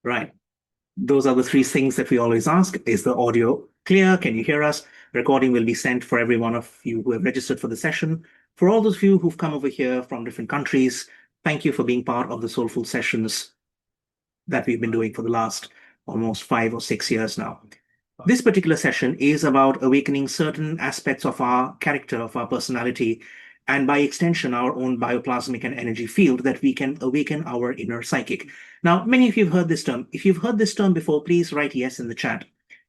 Right. Those are the three things that we always ask. Is the audio clear? Can you hear us? Recording will be sent for every one of you who have registered for the session. For all those of you who've come over here from different countries, thank you for being part of the Soulful Sessions that we've been doing for the last almost 5 or 6 years now. This particular session is about awakening certain aspects of our character, of our personality, and by extension, our own bioplasmic and energy field that we can awaken our inner psychic. Now, many of you have heard this term. If you've heard this term before, please write yes in the chat.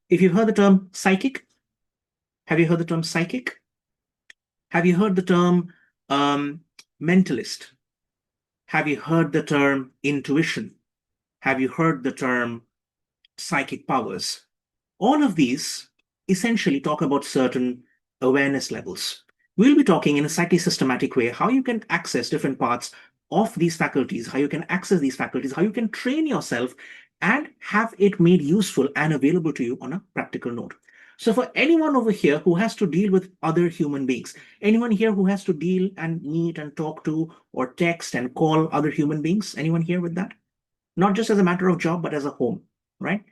If you've heard the term psychic, have you heard the term psychic? Have you heard the term mentalist? Have you heard the term intuition? Have you heard the term psychic powers? All of these essentially talk about certain awareness levels. We'll be talking in a slightly systematic way how you can access different parts of these faculties, how you can access these faculties, how you can train yourself and have it made useful and available to you on a practical note. So for anyone over here who has to deal with other human beings, anyone here who has to deal and meet and talk to or text and call other human beings, anyone here with that? Not just as a matter of job, but as a home, right?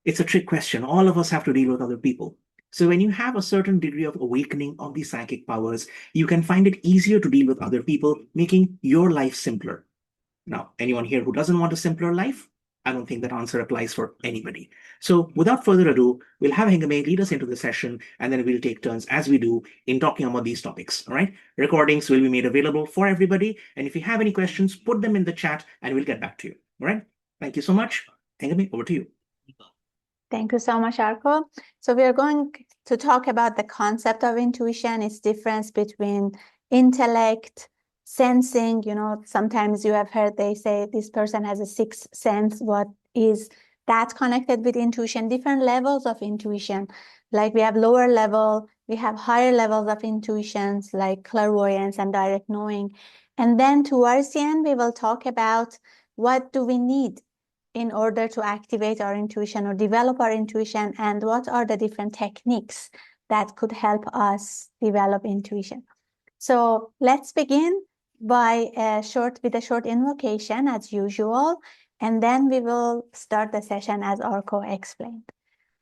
It's a trick question. All of us have to deal with other people. So when you have a certain degree of awakening of the psychic powers, you can find it easier to deal with other people, making your life simpler. Now, anyone here who doesn't want a simpler life? I don't think that answer applies for anybody. So without further ado, we'll have Hengame lead us into the session, and then we'll take turns as we do in talking about these topics, all right? Recordings will be made available for everybody, and if you have any questions, put them in the chat, and we'll get back to you, all right? Thank you so much. Hengame, over to you. Thank you so much, Arko. So we are going to talk about the concept of intuition, its difference between intellect, sensing. You know, sometimes you have heard they say this person has a sixth sense. What is that connected with intuition? Different levels of intuition. Like we have lower level, we have higher levels of intuitions like clairvoyance and direct knowing. And then towards the end, we will talk about what do we need in order to activate our intuition or develop our intuition, and what are the different techniques that could help us develop intuition. So let's begin by with a short invocation as usual, and then we will start the session as Arko explained.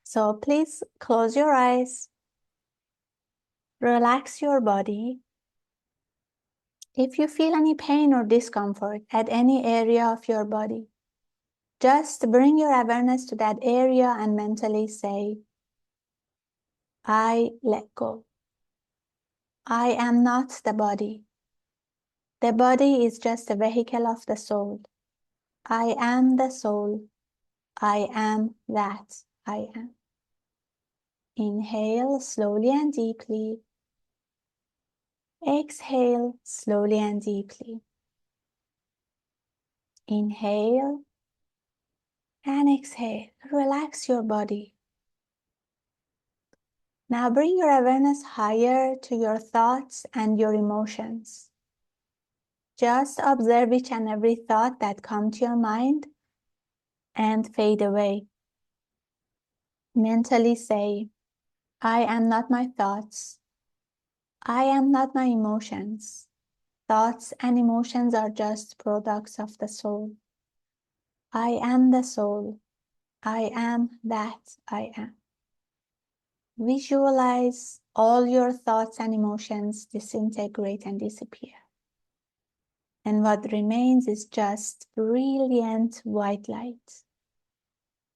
So please close your eyes, relax your body. If you feel any pain or discomfort at any area of your body, just bring your awareness to that area and mentally say, I let go. I am not the body. The body is just a vehicle of the soul. I am the soul. I am that I am. Inhale slowly and deeply. Exhale slowly and deeply. Inhale and exhale. Relax your body. Now bring your awareness higher to your thoughts and your emotions. Just observe each and every thought that comes to your mind and fade away. Mentally say, I am not my thoughts. I am not my emotions. Thoughts and emotions are just products of the soul. I am the soul. I am that I am. Visualize all your thoughts and emotions disintegrate and disappear. And what remains is just brilliant white light.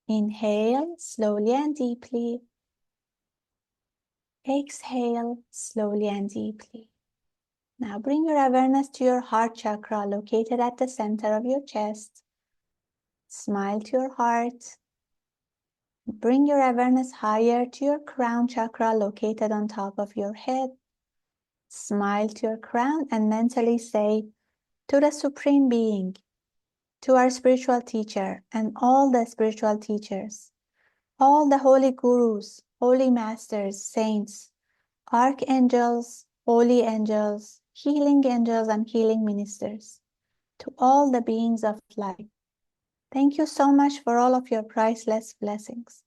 Inhale slowly and deeply. Exhale slowly and deeply. Now bring your awareness to your heart chakra located at the center of your chest. Smile to your heart. Bring your awareness higher to your crown chakra located on top of your head. Smile to your crown and mentally say, to the Supreme Being, to our spiritual teacher and all the spiritual teachers, all the holy gurus, holy masters, saints, archangels, holy angels, healing angels, and healing ministers, to all the beings of light. Thank you so much for all of your priceless blessings,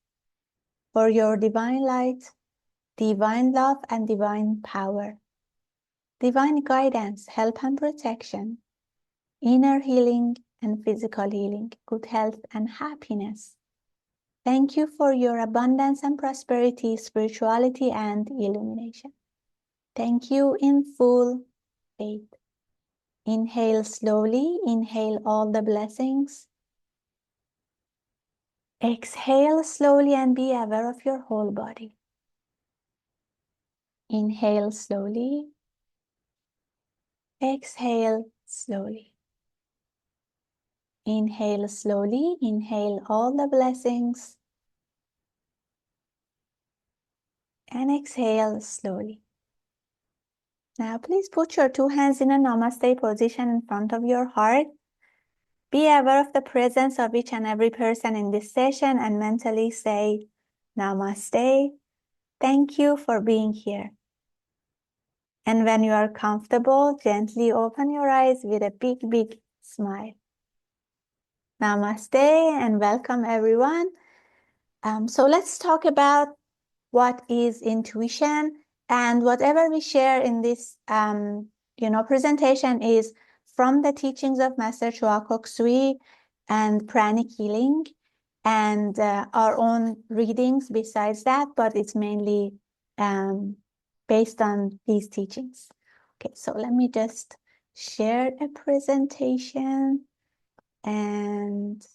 for your divine light, divine love, and divine power, divine guidance, help, and protection, inner healing, and physical healing, good health and happiness. Thank you for your abundance and prosperity, spirituality and illumination. Thank you in full faith. Inhale slowly, inhale all the blessings. Exhale slowly and be aware of your whole body. Inhale slowly. Exhale slowly. Inhale slowly, inhale all the blessings. And exhale slowly. Now please put your two hands in a namaste position in front of your heart. Be aware of the presence of each and every person in this session and mentally say, Namaste. Thank you for being here. And when you are comfortable, gently open your eyes with a big, big smile. Namaste and welcome everyone. So let's talk about what is intuition, and whatever we share in this presentation is from the teachings of Master Choa Kok Sui and pranic healing and our own readings besides that, but it's mainly based on these teachings. Okay, so let me just share a presentation and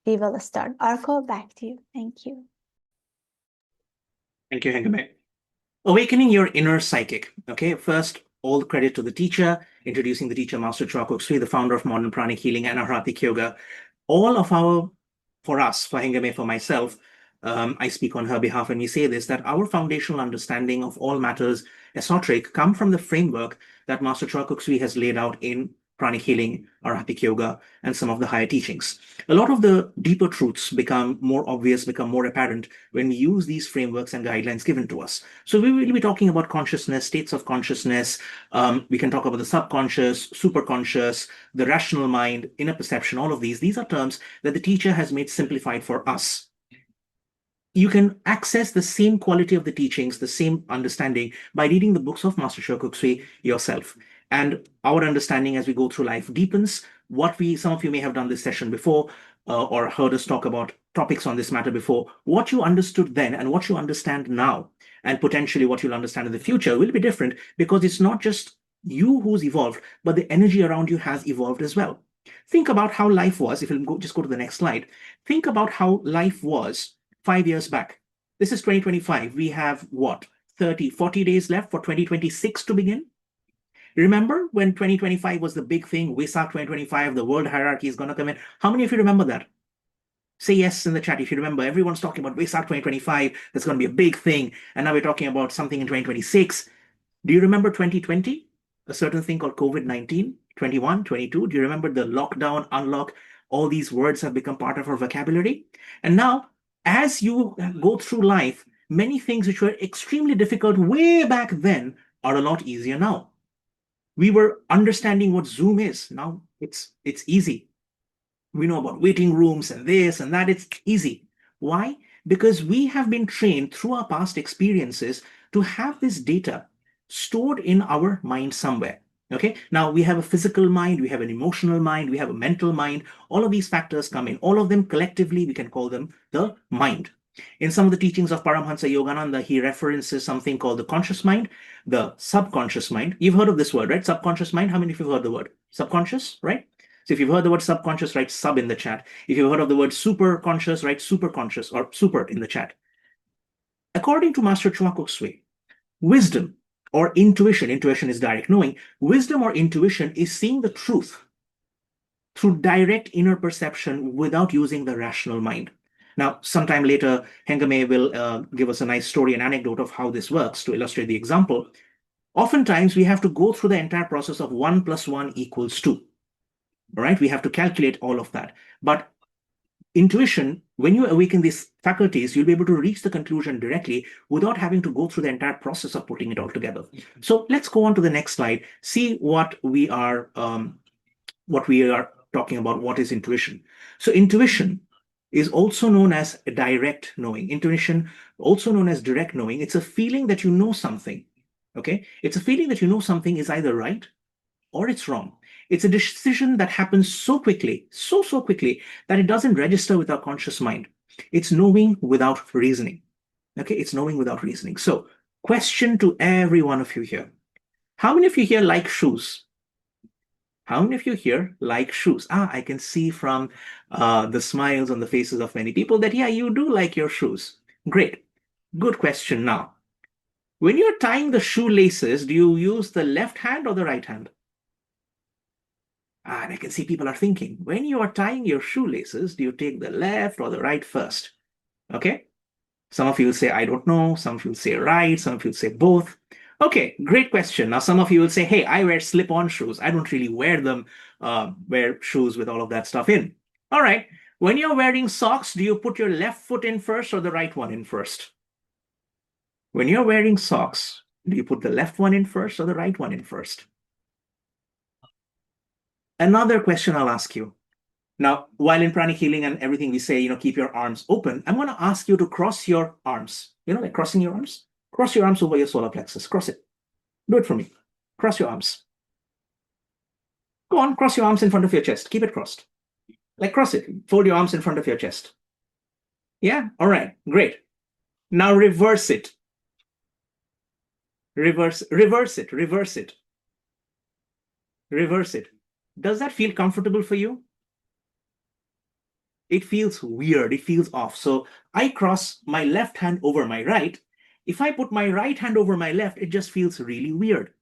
we will start. Arko, back to you. Thank you. Thank you, Hengame. Awakening your inner psychic. Okay, first, all the credit to the teacher, introducing the teacher, Master Choa Kok Sui, the founder of modern pranic healing and Ahratic yoga. All of for us, for Hengame, for myself, I speak on her behalf when we say this, that our foundational understanding of all matters esoteric come from the framework that Master Choa Kok Sui has laid out in pranic healing, Ahratic yoga, and some of the higher teachings. A lot of the deeper truths become more obvious, become more apparent when we use these frameworks and guidelines given to us. So we will be talking about consciousness, states of consciousness. We can talk about the subconscious, superconscious, the rational mind, inner perception, all of these. These are terms that the teacher has made simplified for us. You can access the same quality of the teachings, the same understanding by reading the books of Master Choa Kok Sui yourself. And our understanding as we go through life deepens. Some of you may have done this session before or heard us talk about topics on this matter before. What you understood then and what you understand now, and potentially what you'll understand in the future, will be different because it's not just you who's evolved, but the energy around you has evolved as well. Think about how life was. If you'll just go to the next slide. Think about how life was 5 years back. This is 2025. We have what? 30, 40 days left for 2026 to begin. Remember when 2025 was the big thing, Wesak 2025, the world hierarchy is going to come in. How many of you remember that? Say yes in the chat if you remember. Everyone's talking about Wesak 2025. That's going to be a big thing. And now we're talking about something in 2026. Do you remember 2020? A certain thing called COVID-19, 21, 22. Do you remember the lockdown, unlock? All these words have become part of our vocabulary. And now, as you go through life, many things which were extremely difficult way back then are a lot easier now. We were understanding what Zoom is. Now it's easy. We know about waiting rooms and this and that. It's easy. Why? Because we have been trained through our past experiences to have this data stored in our mind somewhere. Okay, now we have a physical mind, we have an emotional mind, we have a mental mind. All of these factors come in. All of them collectively, we can call them the mind. In some of the teachings of Paramhansa Yogananda, he references something called the conscious mind, the subconscious mind. You've heard of this word, right? Subconscious mind. How many of you have heard the word? Subconscious, right? So if you've heard the word subconscious, write sub in the chat. If you've heard of the word superconscious, write superconscious or super in the chat. According to Master Choa Kok Sui, wisdom or intuition is direct knowing. Wisdom or intuition is seeing the truth through direct inner perception without using the rational mind. Now, sometime later, Hengame will give us a nice story, an anecdote of how this works to illustrate the example. Oftentimes, we have to go through the entire process of 1 + 1 = 2. All right, we have to calculate all of that. But intuition, when you awaken these faculties, you'll be able to reach the conclusion directly without having to go through the entire process of putting it all together. So let's go on to the next slide, see what we are talking about. What is intuition? So intuition is also known as direct knowing. Intuition, also known as direct knowing. It's a feeling that you know something. Okay, it's a feeling that you know something is either right or it's wrong. It's a decision that happens so quickly, so quickly, that it doesn't register with our conscious mind. It's knowing without reasoning. Okay, it's knowing without reasoning. So, question to every one of you here. How many of you here like shoes? How many of you here like shoes? I can see from the smiles on the faces of many people that, yeah, you do like your shoes. Great. Good question now. When you're tying the shoelaces, do you use the left hand or the right hand? And I can see people are thinking, when you are tying your shoelaces, do you take the left or the right first? Okay. Some of you will say, I don't know. Some of you will say right. Some of you will say both. Okay, great question. Now, some of you will say, hey, I wear slip-on shoes. I don't really wear them, wear shoes with all of that stuff in. All right. When you're wearing socks, do you put your left foot in first or the right one in first? When you're wearing socks, do you put the left one in first or the right one in first? Another question I'll ask you. Now, while in pranic healing and everything we say, keep your arms open, I'm going to ask you to cross your arms. Like crossing your arms? Cross your arms over your solar plexus. Cross it. Do it for me. Cross your arms. Go on, cross your arms in front of your chest. Keep it crossed. Like cross it. Fold your arms in front of your chest. Yeah? All right. Great. Now reverse it. Reverse it. Reverse it. Reverse it. Does that feel comfortable for you? It feels weird. It feels off. So I cross my left hand over my right. If I put my right hand over my left, it just feels really weird.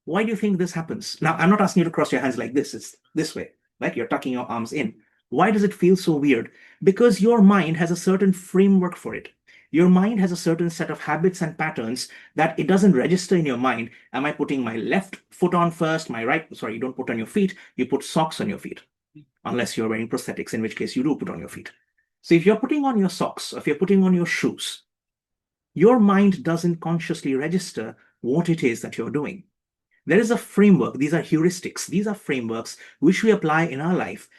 Why do you think this happens? Now, I'm not asking you to cross your hands like this. It's this way, like you're tucking your arms in. Why does it feel so weird? Because your mind has a certain framework for it. Your mind has a certain set of habits and patterns that it doesn't register in your mind. Am I putting my left foot on first, my right? Sorry, you don't put on your feet. You put socks on your feet, unless you're wearing prosthetics, in which case you do put on your feet. So if you're putting on your socks, if you're putting on your shoes, your mind doesn't consciously register what it is that you're doing. There is a framework. These are heuristics. These are frameworks which we apply in our life,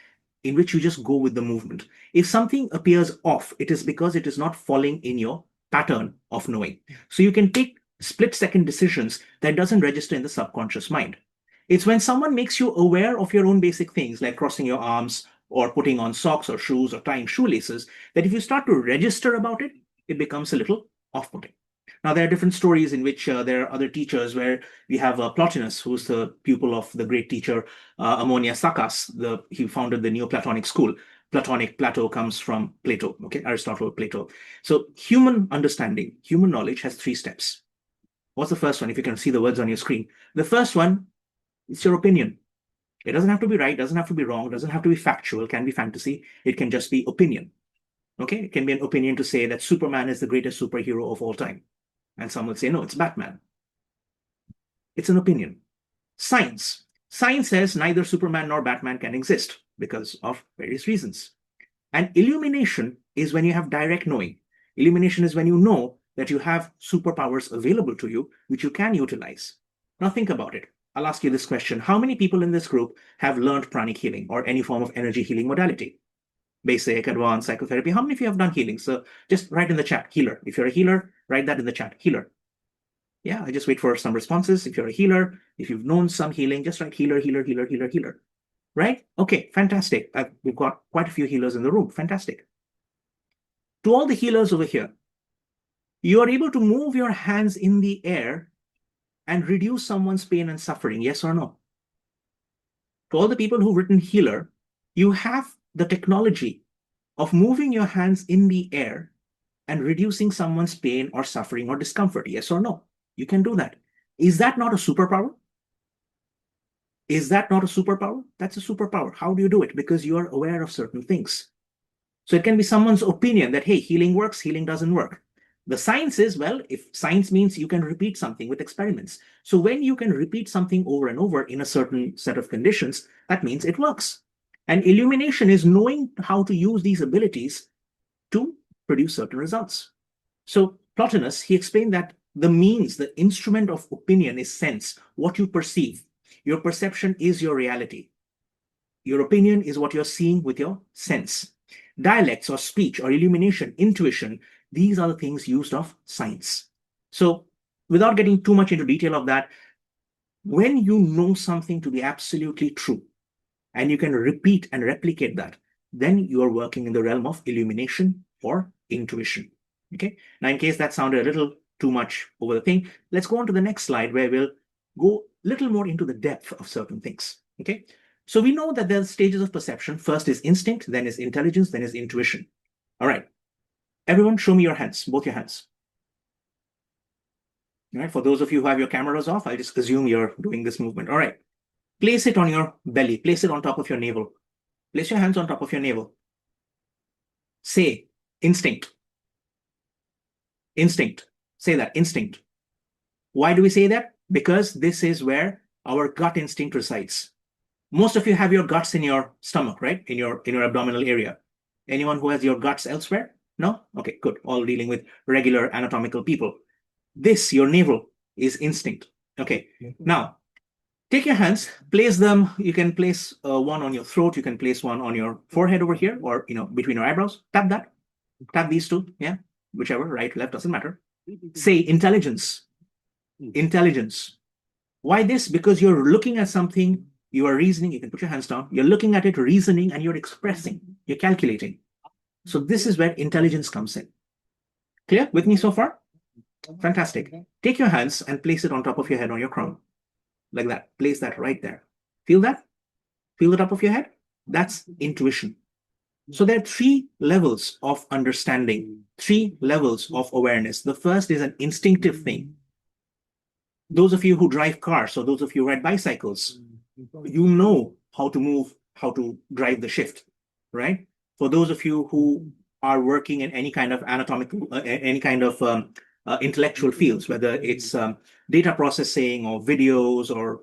in which you just go with the movement. If something appears off, it is because it is not falling in your pattern of knowing. So you can take split-second decisions that doesn't register in the subconscious mind. It's when someone makes you aware of your own basic things, like crossing your arms or putting on socks or shoes or tying shoelaces, that if you start to register about it, it becomes a little off-putting. Now, there are different stories in which there are other teachers where we have Plotinus, who's the pupil of the great teacher Ammonia Sakas. He founded the Neoplatonic school. Plato comes from Plato, okay? Aristotle, Plato. So human understanding, human knowledge has 3 steps. What's the first one? If you can see the words on your screen. The first one is your opinion. It doesn't have to be right, doesn't have to be wrong, doesn't have to be factual, can be fantasy. It can just be opinion. Okay? It can be an opinion to say that Superman is the greatest superhero of all time. And some will say, no, it's Batman. It's an opinion. Science. Science says neither Superman nor Batman can exist because of various reasons. And illumination is when you have direct knowing. Illumination is when you know that you have superpowers available to you, which you can utilize. Now think about it. I'll ask you this question. How many people in this group have learned pranic healing or any form of energy healing modality? Basic, advanced, psychotherapy. How many of you have done healing? So just write in the chat, healer. If you're a healer, write that in the chat, healer. Yeah, I just wait for some responses. If you're a healer, if you've known some healing, just write healer, healer, healer, healer, healer. Right? Okay, fantastic. We've got quite a few healers in the room. Fantastic. To all the healers over here, you are able to move your hands in the air and reduce someone's pain and suffering, yes or no? To all the people who've written healer, you have the technology of moving your hands in the air and reducing someone's pain or suffering or discomfort, yes or no? You can do that. Is that not a superpower? Is that not a superpower? That's a superpower. How do you do it? Because you are aware of certain things. So it can be someone's opinion that, hey, healing works, healing doesn't work. The science is, well, if science means you can repeat something with experiments. So when you can repeat something over and over in a certain set of conditions, that means it works. And illumination is knowing how to use these abilities to produce certain results. So Plotinus, he explained that the means, the instrument of opinion is sense, what you perceive. Your perception is your reality. Your opinion is what you're seeing with your sense. Dialects or speech or illumination, intuition, these are the things used of science. So without getting too much into detail of that, When you know something to be absolutely true, and you can repeat and replicate that, then you are working in the realm of illumination or intuition. Okay. Now, in case that sounded a little too much over the thing, let's go on to the next slide where we'll go a little more into the depth of certain things. Okay. So we know that there's stages of perception. First is instinct, then is intelligence, then is intuition. All right. Everyone, show me your hands, both your hands. All right. For those of you who have your cameras off, I'll just assume you're doing this movement. All right. Place it on your belly. Place it on top of your navel. Place your hands on top of your navel. Say instinct. Instinct. Say that, instinct. Why do we say that? Because this is where our gut instinct resides. Most of you have your guts in your stomach, right? In your abdominal area. Anyone who has your guts elsewhere? No? Okay, good. All dealing with regular anatomical people. This, your navel, is instinct. Okay. Now, take your hands, place them. You can place one on your throat. You can place one on your forehead over here, or between your eyebrows. Tap that. Tap these two. Yeah, whichever, right, left, doesn't matter. Say intelligence. Intelligence. Why this? Because you're looking at something, you are reasoning. You can put your hands down. You're looking at it, reasoning, and you're expressing. You're calculating. So this is where intelligence comes in. Clear with me so far? Fantastic. Take your hands and place it on top of your head on your crown. Like that. Place that right there. Feel that? Feel the top of your head? That's intuition. So there are 3 levels of understanding, 3 levels of awareness. The first is an instinctive thing. Those of you who drive cars, or those of you who ride bicycles, you know how to move, how to drive the shift, right? For those of you who are working in any kind of anatomical, any kind of intellectual fields, whether it's data processing or videos or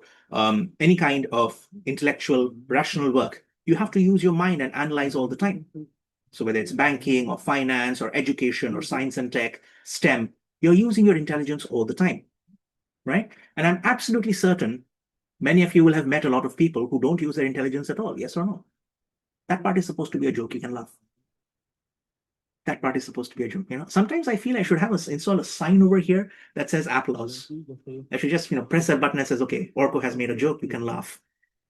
any kind of intellectual rational work, you have to use your mind and analyze all the time. So whether it's banking or finance or education or science and tech, STEM, you're using your intelligence all the time, right? And I'm absolutely certain many of you will have met a lot of people who don't use their intelligence at all, yes or no? That part is supposed to be a joke, you can laugh. That part is supposed to be a joke. Sometimes I feel I should have install a sign over here that says applause. I should just press that button that says, okay, Orko has made a joke, you can laugh.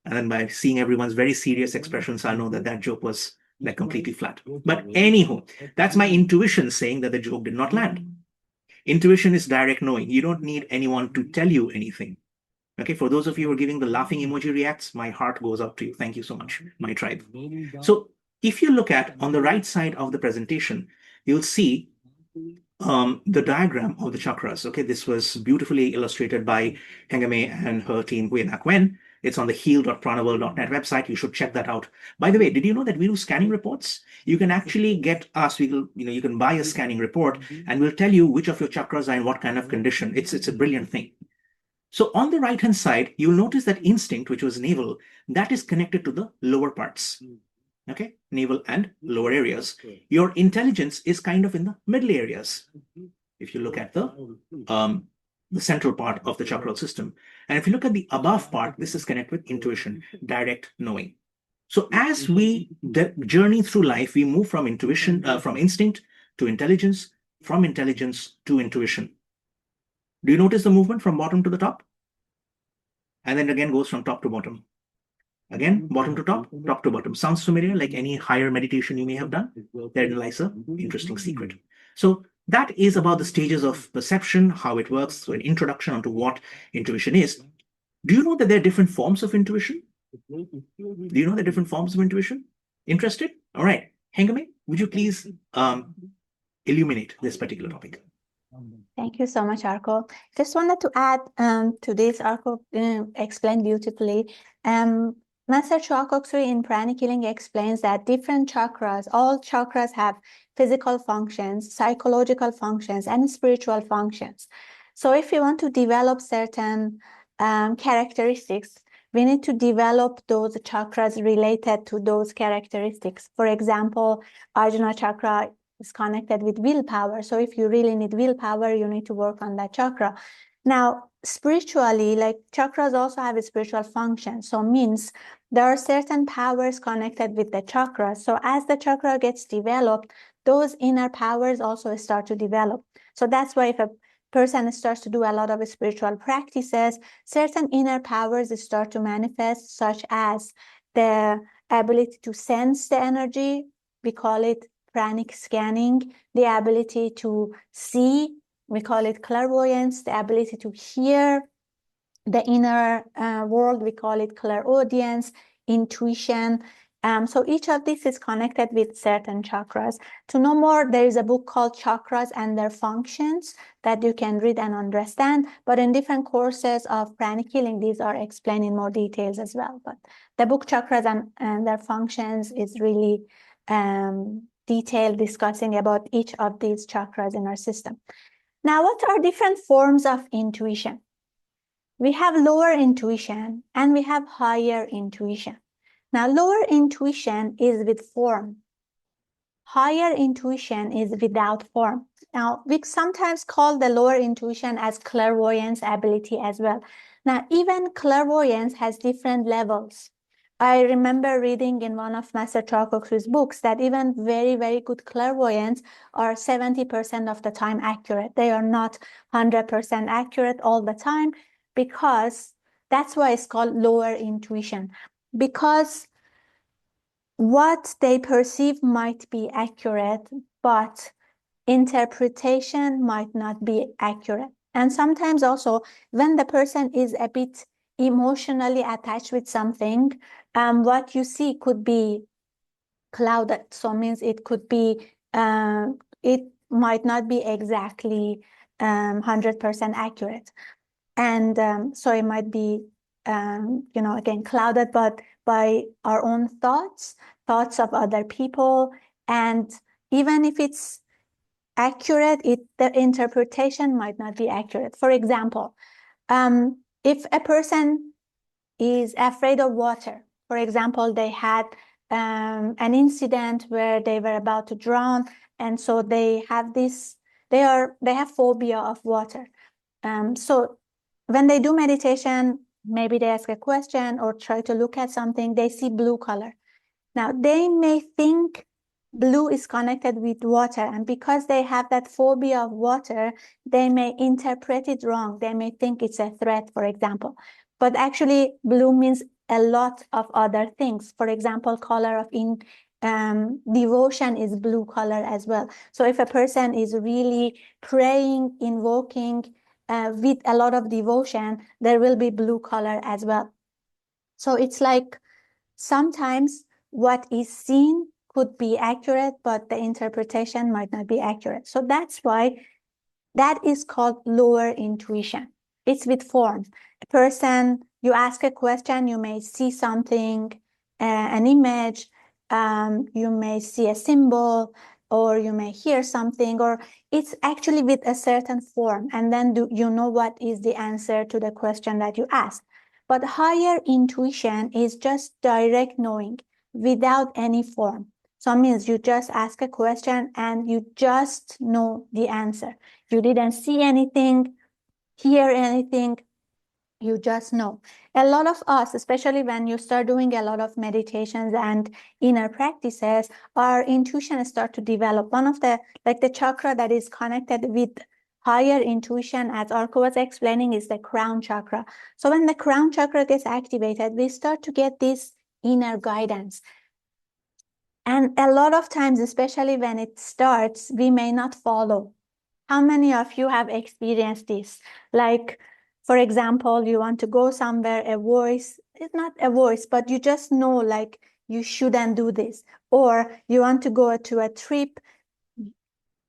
And then by seeing everyone's very serious expressions, I'll know that that joke was like completely flat. But anywho, that's my intuition saying that the joke did not land. Intuition is direct knowing. You don't need anyone to tell you anything. Okay, for those of you who are giving the laughing emoji reacts, my heart goes out to you. Thank you so much, my tribe. So if you look at on the right side of the presentation, you'll see the diagram of the chakras. Okay, this was beautifully illustrated by Hengame and her team way back when. It's on the heal.pranaworld.net website. You should check that out. By the way, did you know that we do scanning reports? You can actually get us, you can buy a scanning report and we'll tell you which of your chakras are in what kind of condition. It's a brilliant thing. So on the right-hand side, you'll notice that instinct, which was navel, that is connected to the lower parts. Okay, navel and lower areas. Your intelligence is kind of in the middle areas. If you look at the central part of the chakral system. And if you look at the above part, this is connected with intuition, direct knowing. So as we journey through life, we move from intuition, from instinct to intelligence, from intelligence to intuition. Do you notice the movement from bottom to the top? And then again goes from top to bottom. Again, bottom to top, top to bottom. Sounds familiar, like any higher meditation you may have done? Therein lies an interesting secret. So that is about the stages of perception, how it works, so an introduction onto what intuition is. Do you know that there are different forms of intuition? Do you know the different forms of intuition? Interested? All right. Hengame, would you please illuminate this particular topic? Thank you so much, Arko. Just wanted to add to this, Arko explained beautifully. Master Choa in Pranic Healing explains that different chakras, all chakras have physical functions, psychological functions, and spiritual functions. So if you want to develop certain characteristics, we need to develop those chakras related to those characteristics. For example, Ajna chakra is connected with willpower. So if you really need willpower, you need to work on that chakra. Now, spiritually, like chakras also have a spiritual function. So means there are certain powers connected with the chakra. So as the chakra gets developed, those inner powers also start to develop. So that's why if a person starts to do a lot of spiritual practices, certain inner powers start to manifest, such as the ability to sense the energy. We call it pranic scanning. The ability to see, we call it clairvoyance. The ability to hear the inner world, we call it clairaudience, intuition. So each of these is connected with certain chakras. To know more, there is a book called Chakras and Their Functions that you can read and understand. But in different courses of pranic healing, these are explained in more details as well. But the book Chakras and Their Functions is really detailed, discussing about each of these chakras in our system. Now, what are different forms of intuition? We have lower intuition and we have higher intuition. Now, lower intuition is with form. Higher intuition is without form. Now, we sometimes call the lower intuition as clairvoyance ability as well. Now, even clairvoyance has different levels. I remember reading in one of Master Chokoku's books that even very, very good clairvoyants are 70% of the time accurate. They are not 100% accurate all the time, because that's why it's called lower intuition. Because what they perceive might be accurate, but interpretation might not be accurate. And sometimes also when the person is a bit emotionally attached with something, what you see could be clouded. So means it could be, it might not be exactly 100% accurate. And so it might be, again, clouded, but by our own thoughts of other people. And even if it's accurate, the interpretation might not be accurate. For example, if a person is afraid of water, for example, they had an incident where they were about to drown, and so they have phobia of water. So when they do meditation, maybe they ask a question or try to look at something, they see blue color. Now, they may think blue is connected with water, and because they have that phobia of water, they may interpret it wrong. They may think it's a threat, for example. But actually, blue means a lot of other things. For example, color of devotion is blue color as well. So if a person is really praying, invoking, with a lot of devotion, there will be blue color as well. So it's like sometimes what is seen could be accurate, but the interpretation might not be accurate. So that's why that is called lower intuition. It's with form. A person, you ask a question, you may see something, an image, you may see a symbol, or you may hear something, or it's actually with a certain form, and then you know what is the answer to the question that you asked. But higher intuition is just direct knowing without any form. So it means you just ask a question and you just know the answer. You didn't see anything, hear anything, you just know. A lot of us, especially when you start doing a lot of meditations and inner practices, our intuition start to develop. One of the chakra that is connected with higher intuition, as Arko was explaining, is the crown chakra. So when the crown chakra gets activated, we start to get this inner guidance. And a lot of times, especially when it starts, we may not follow. How many of you have experienced this? Like, for example, you want to go somewhere, a voice, it's not a voice, but you just know, like, you shouldn't do this. Or you want to go to a trip,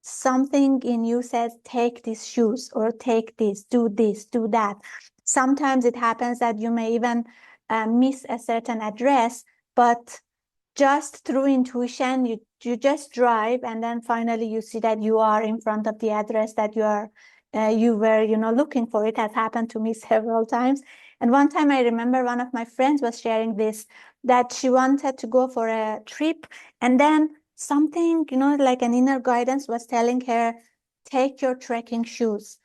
something in you says, take these shoes, or take this, do that. Sometimes it happens that you may even miss a certain address, but just through intuition, you just drive, and then finally you see that you are in front of the address that you were looking for. It has happened to me several times. And one time I remember one of my friends was sharing this, that she wanted to go for a trip, and then something, like an inner guidance was telling her, take your trekking shoes,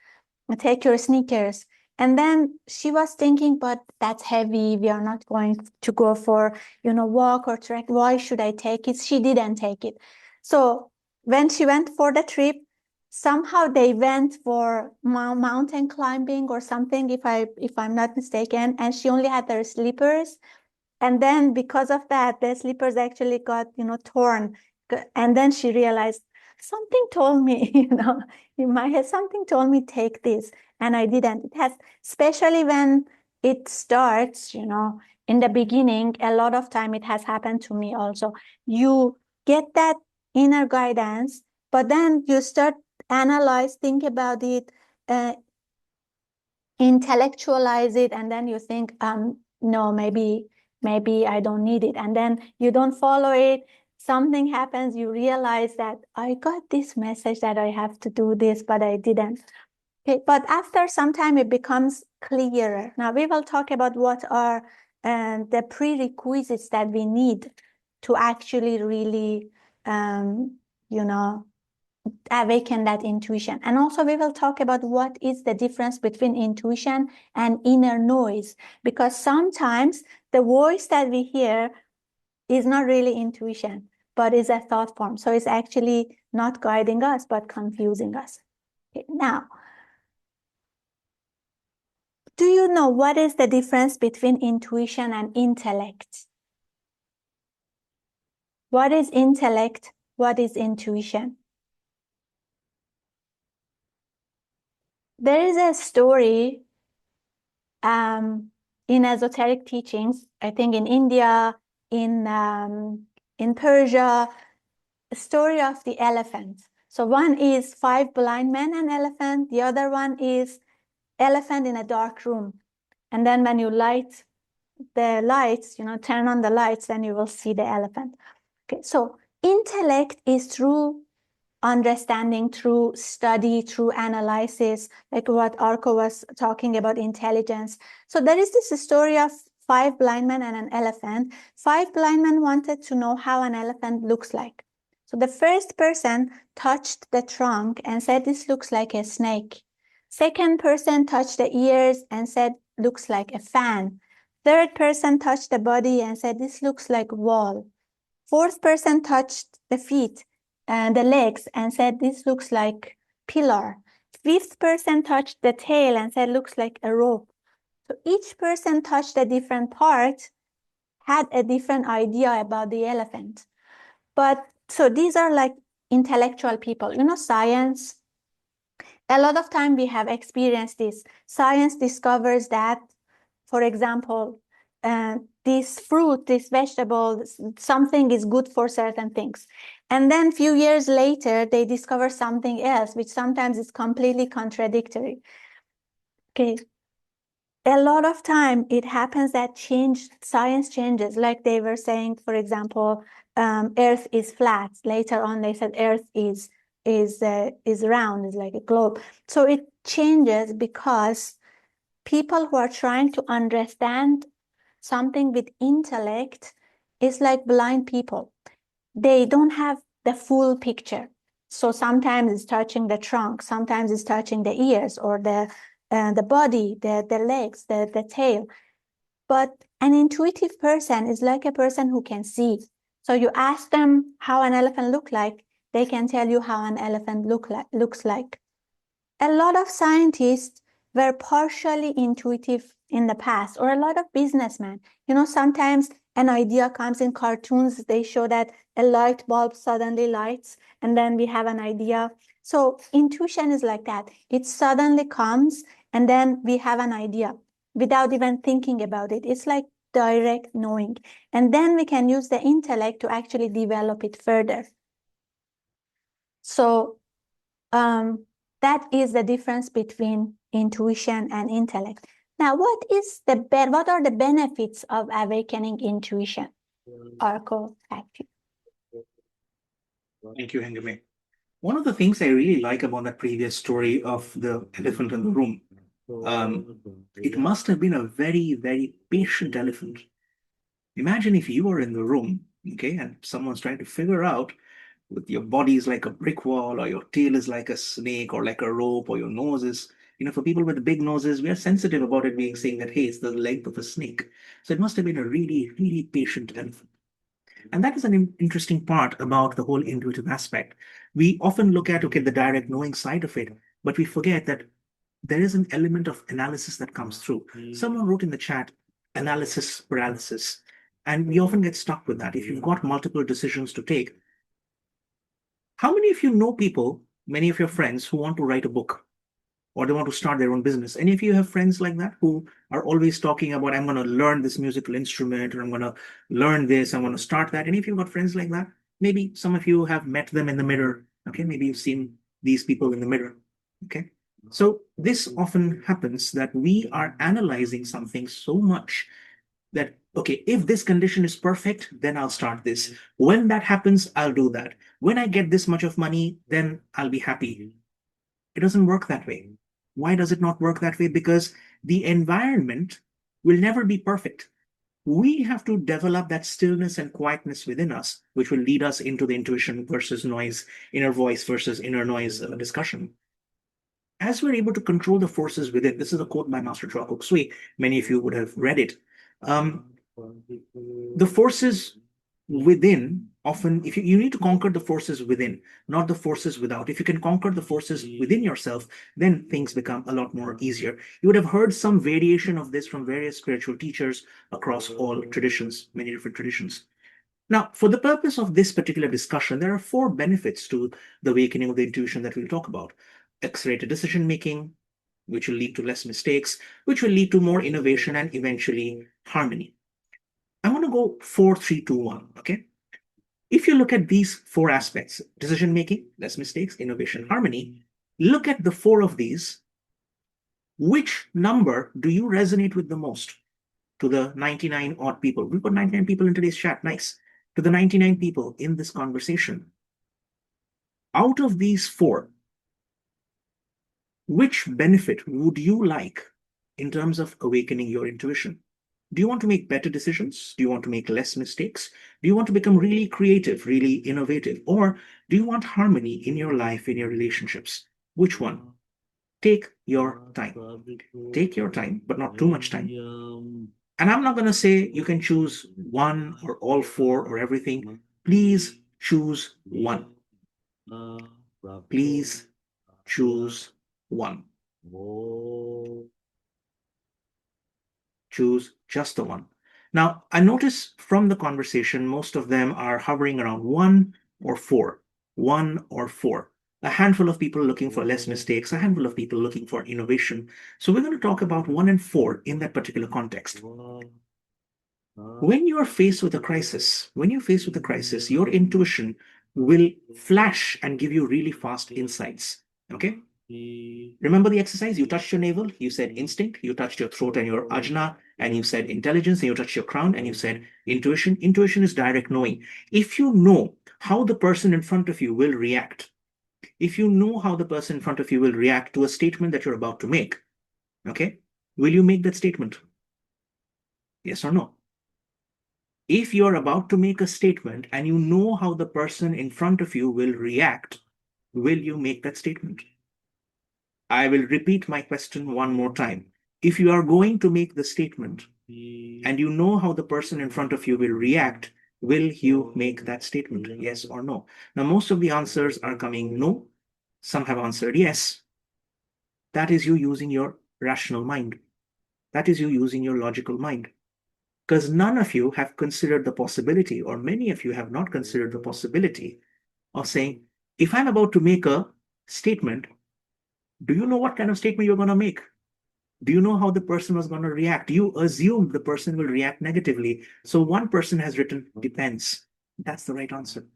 take your sneakers. And then she was thinking, but that's heavy. We are not going to go for, walk or trek. Why should I take it? She didn't take it. So when she went for the trip, somehow they went for mountain climbing or something, if I'm not mistaken, and she only had her slippers. And then because of that, the slippers actually got, torn. And then she realized something told me, in my head, something told me take this, and I didn't. It has, especially when it starts, in the beginning, a lot of time it has happened to me also. You get that inner guidance, but then you start analyze, think about it, intellectualize it, and then you think, no, maybe I don't need it, and then you don't follow it. Something happens, you realize that I got this message that I have to do this, but I didn't. Okay, but after some time it becomes clearer. Now we will talk about what are the prerequisites that we need to actually really awaken that intuition. And also we will talk about what is the difference between intuition and inner noise, because sometimes the voice that we hear is not really intuition, but is a thought form. So it's actually not guiding us, but confusing us. Okay, now, do you know what is the difference between intuition and intellect? What is intellect? What is intuition? There is a story in esoteric teachings, I think in India, in Persia, a story of the elephant. So one is 5 blind men and elephant. The other one is elephant in a dark room. And then when you light the lights, turn on the lights, then you will see the elephant. Okay, so intellect is through understanding, through study, through analysis, like what Arko was talking about, intelligence. So there is this story of 5 blind men and an elephant. 5 blind men wanted to know how an elephant looks like. So the first person touched the trunk and said, this looks like a snake. Second person touched the ears and said, looks like a fan. Third person touched the body and said, this looks like wall. Fourth person touched the feet and the legs and said, this looks like pillar. Fifth person touched the tail and said, looks like a rope. So each person touched a different part, had a different idea about the elephant. But so these are like intellectual people. Science, a lot of time we have experienced this. Science discovers that, for example, this fruit, this vegetable, something is good for certain things. And then a few years later, they discover something else, which sometimes is completely contradictory. Okay. A lot of time it happens that science changes. Like they were saying, for example, Earth is flat. Later on, they said Earth is round, is like a globe. So it changes because people who are trying to understand something with intellect is like blind people. They don't have the full picture. So sometimes it's touching the trunk, sometimes it's touching the ears or the body, the legs, the tail. But an intuitive person is like a person who can see. So you ask them how an elephant looks like, they can tell you how an elephant looks like. A lot of scientists were partially intuitive in the past, or a lot of businessmen. Sometimes an idea comes in cartoons, they show that a light bulb suddenly lights, and then we have an idea. So intuition is like that. It suddenly comes, and then we have an idea without even thinking about it. It's like direct knowing. And then we can use the intellect to actually develop it further. So that is the difference between intuition and intellect. Now, what are the benefits of awakening intuition? Arko, thank you. Thank you, Hengame. One of the things I really like about that previous story of the elephant in the room, it must have been a very, very patient elephant. Imagine if you were in the room, okay, and someone's trying to figure out with your body is like a brick wall, or your tail is like a snake, or like a rope, or your nose is, for people with big noses, we are sensitive about it being saying that, hey, it's the length of a snake. So it must have been a really, really patient elephant. And that is an interesting part about the whole intuitive aspect. We often look at, okay, the direct knowing side of it, but we forget that there is an element of analysis that comes through. Someone wrote in the chat, analysis paralysis. And we often get stuck with that. If you've got multiple decisions to take, how many of you know people, many of your friends, who want to write a book or they want to start their own business? Any of you have friends like that who are always talking about, I'm going to learn this musical instrument, or I'm going to learn this, I'm going to start that? Any of you got friends like that? Maybe some of you have met them in the mirror. Okay, maybe you've seen these people in the mirror. Okay, so this often happens that we are analyzing something so much that, okay, if this condition is perfect, then I'll start this. When that happens, I'll do that. When I get this much of money, then I'll be happy. It doesn't work that way. Why does it not work that way? Because the environment will never be perfect. We have to develop that stillness and quietness within us, which will lead us into the intuition versus noise, inner voice versus inner noise discussion. As we're able to control the forces within, this is a quote by Master Choa Kok Sui. Many of you would have read it. The forces within often, if you need to conquer the forces within, not the forces without. If you can conquer the forces within yourself, then things become a lot more easier. You would have heard some variation of this from various spiritual teachers across all traditions, many different traditions. Now, for the purpose of this particular discussion, there are 4 benefits to the awakening of the intuition that we'll talk about. Accelerated decision making, which will lead to less mistakes, which will lead to more innovation and eventually harmony. I want to go 4, 3, 2, 1. Okay. If you look at these 4 aspects, decision making, less mistakes, innovation, harmony, look at the 4 of these. Which number do you resonate with the most? To the 99 odd people. We've got 99 people in today's chat. Nice. To the 99 people in this conversation. Out of these 4, which benefit would you like in terms of awakening your intuition? Do you want to make better decisions? Do you want to make less mistakes? Do you want to become really creative, really innovative? Or do you want harmony in your life, in your relationships? Which one? Take your time. Take your time, but not too much time. And I'm not going to say you can choose one or all 4 or everything. Please choose one. Please choose one. Choose just the one. Now, I notice from the conversation, most of them are hovering around 1 or 4. 1 or 4. A handful of people looking for less mistakes, a handful of people looking for innovation. So we're going to talk about 1 and 4 in that particular context. When you are faced with a crisis, your intuition will flash and give you really fast insights. Okay? Remember the exercise? You touched your navel, you said instinct, you touched your throat and your ajna, and you said intelligence, and you touched your crown, and you said intuition. Intuition is direct knowing. If you know how the person in front of you will react, if you know how the person in front of you will react to a statement that you're about to make, okay, will you make that statement? Yes or no? If you're about to make a statement and you know how the person in front of you will react, will you make that statement? I will repeat my question one more time. If you are going to make the statement and you know how the person in front of you will react, will you make that statement? Yes or no? Now, most of the answers are coming no. Some have answered yes. That is you using your rational mind. That is you using your logical mind. Because none of you have considered the possibility, or many of you have not considered the possibility of saying, if I'm about to make a statement, do you know what kind of statement you're going to make? Do you know how the person was going to react? You assume the person will react negatively. So one person has written depends. That's the right answer.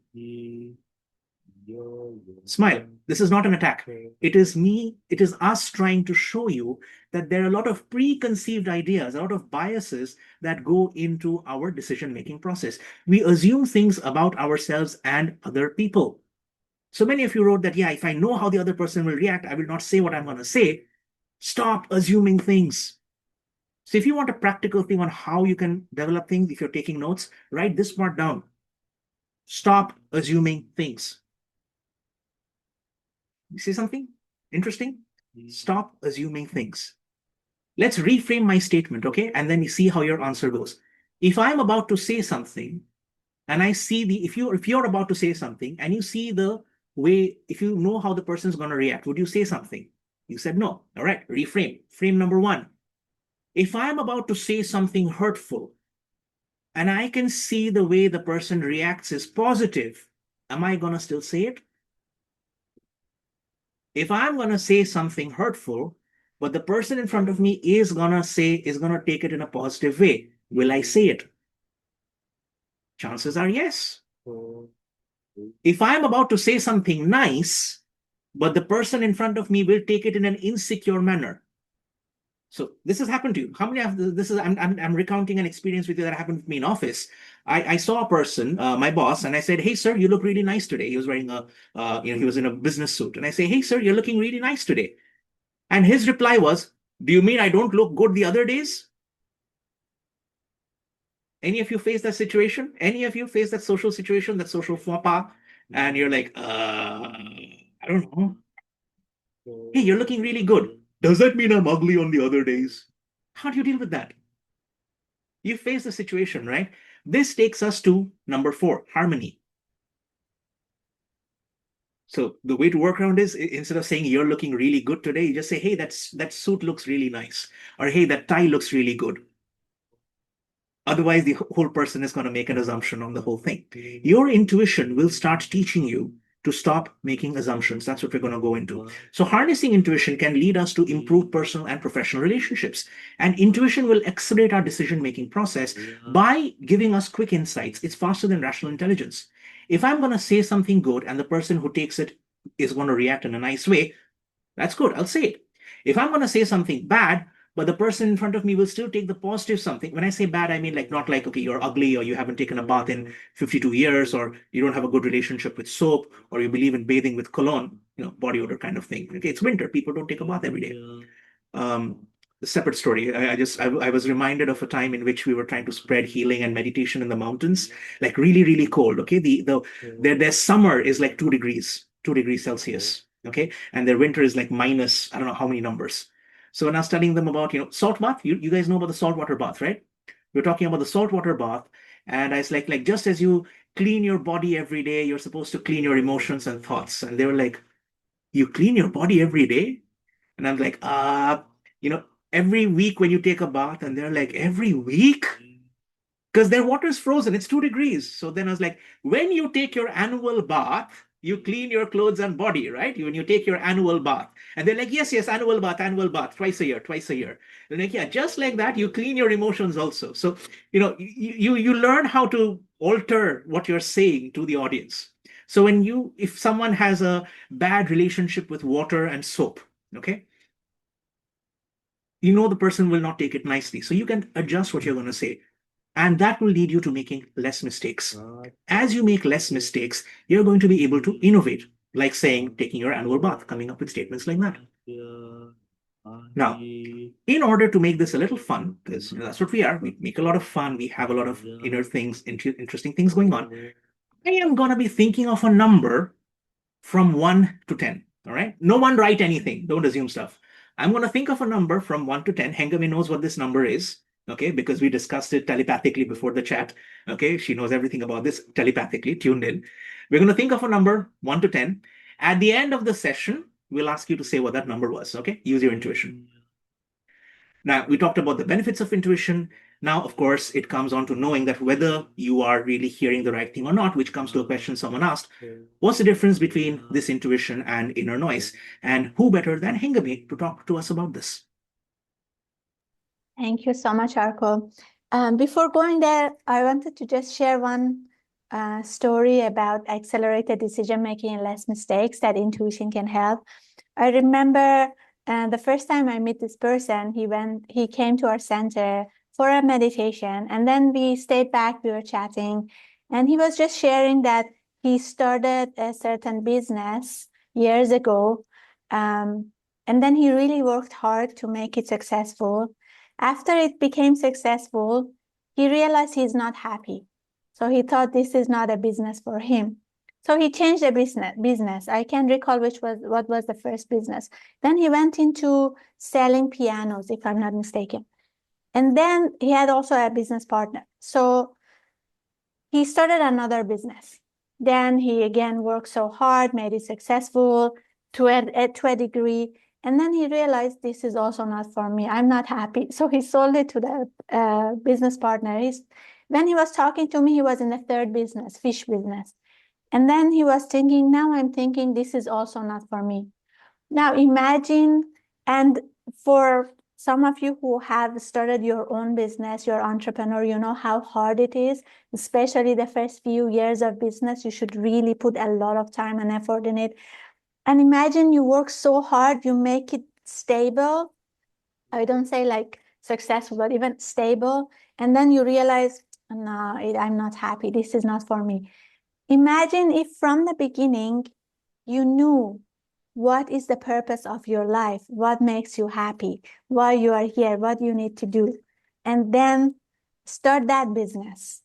Smile. This is not an attack. It is us trying to show you that there are a lot of preconceived ideas, a lot of biases that go into our decision-making process. We assume things about ourselves and other people. So many of you wrote that, yeah, if I know how the other person will react, I will not say what I'm going to say. Stop assuming things. So if you want a practical thing on how you can develop things, if you're taking notes, write this part down. Stop assuming things. You see something interesting? Stop assuming things. Let's reframe my statement, okay? And then you see how your answer goes. If I'm about to say something, and I see if you're about to say something and you see the way, if you know how the person's going to react, would you say something? You said no. All right, reframe. Frame number one. If I'm about to say something hurtful and I can see the way the person reacts is positive, am I going to still say it? If I'm going to say something hurtful, but the person in front of me is going to take it in a positive way, will I say it? Chances are yes. If I'm about to say something nice, but the person in front of me will take it in an insecure manner. So this has happened to you. How many of this is? I'm recounting an experience with you that happened with me in office. I saw a person, my boss, and I said, "Hey, sir, you look really nice today." He was wearing he was in a business suit, and I say, "Hey, sir, you're looking really nice today." And his reply was, "Do you mean I don't look good the other days?" Any of you face that situation? Any of you face that social situation, that social faux pas, and you're like, I don't know. Hey, you're looking really good. Does that mean I'm ugly on the other days? How do you deal with that? You face the situation, right? This takes us to number 4, harmony. So the way to work around is, instead of saying you're looking really good today, you just say, hey, that suit looks really nice. Or hey, that tie looks really good. Otherwise, the whole person is going to make an assumption on the whole thing. Your intuition will start teaching you to stop making assumptions. That's what we're going to go into. So harnessing intuition can lead us to improve personal and professional relationships. And intuition will accelerate our decision-making process by giving us quick insights. It's faster than rational intelligence. If I'm going to say something good and the person who takes it is going to react in a nice way, that's good. I'll say it. If I'm going to say something bad, but the person in front of me will still take the positive something. When I say bad, I mean like not like, okay, you're ugly or you haven't taken a bath in 52 years or you don't have a good relationship with soap or you believe in bathing with cologne, body odor kind of thing. Okay, it's winter. People don't take a bath every day. A separate story. I was reminded of a time in which we were trying to spread healing and meditation in the mountains, like really, really cold. Okay, their summer is like 2 degrees Celsius. Okay, and their winter is like minus, I don't know how many numbers. So when I was studying them about, salt bath, you guys know about the saltwater bath, right? We're talking about the saltwater bath. And I was like just as you clean your body every day, you're supposed to clean your emotions and thoughts. And they were like, you clean your body every day? And I'm like, every week when you take a bath. And they're like, every week? Because their water is frozen. It's 2 degrees. So then I was like, when you take your annual bath, you clean your clothes and body, right? When you take your annual bath. And they're like, yes, annual bath, twice a year. They're like, yeah, just like that, you clean your emotions also. So, you learn how to alter what you're saying to the audience. So if someone has a bad relationship with water and soap, okay, the person will not take it nicely. So you can adjust what you're going to say. And that will lead you to making less mistakes. As you make less mistakes, you're going to be able to innovate, like saying, taking your annual bath, coming up with statements like that. Now, in order to make this a little fun, because that's what we are, we make a lot of fun, we have a lot of inner things, interesting things going on, I am going to be thinking of a number from 1 to 10. All right? No one write anything. Don't assume stuff. I'm going to think of a number from 1 to 10. Hengami knows what this number is, okay, because we discussed it telepathically before the chat. Okay, she knows everything about this telepathically, tuned in. We're going to think of a number 1 to 10. At the end of the session, we'll ask you to say what that number was. Okay, use your intuition. Now, we talked about the benefits of intuition. Now, of course, it comes on to knowing that whether you are really hearing the right thing or not, which comes to a question someone asked. What's the difference between this intuition and inner noise? And who better than Hengami to talk to us about this? Thank you so much, Arko. Before going there, I wanted to just share one story about accelerated decision-making and less mistakes that intuition can help. I remember the first time I met this person, he came to our center for a meditation, and then we stayed back, we were chatting, and he was just sharing that he started a certain business years ago, and then he really worked hard to make it successful. After it became successful, he realized he's not happy. So he thought this is not a business for him. So he changed the business. I can't recall what was the first business. Then he went into selling pianos, if I'm not mistaken. And then he had also a business partner. So he started another business. Then he again worked so hard, made it successful to a degree. And then he realized this is also not for me. I'm not happy. So he sold it to the business partner. When he was talking to me, he was in the third business, fish business. And then he was thinking, now I'm thinking this is also not for me. Now imagine, and for some of you who have started your own business, you're entrepreneur, you know how hard it is, especially the first few years of business. You should really put a lot of time and effort in it. And imagine you work so hard, you make it stable. I don't say like successful, but even stable. And then you realize, no, I'm not happy. This is not for me. Imagine if from the beginning you knew what is the purpose of your life, what makes you happy, why you are here, what you need to do, and then start that business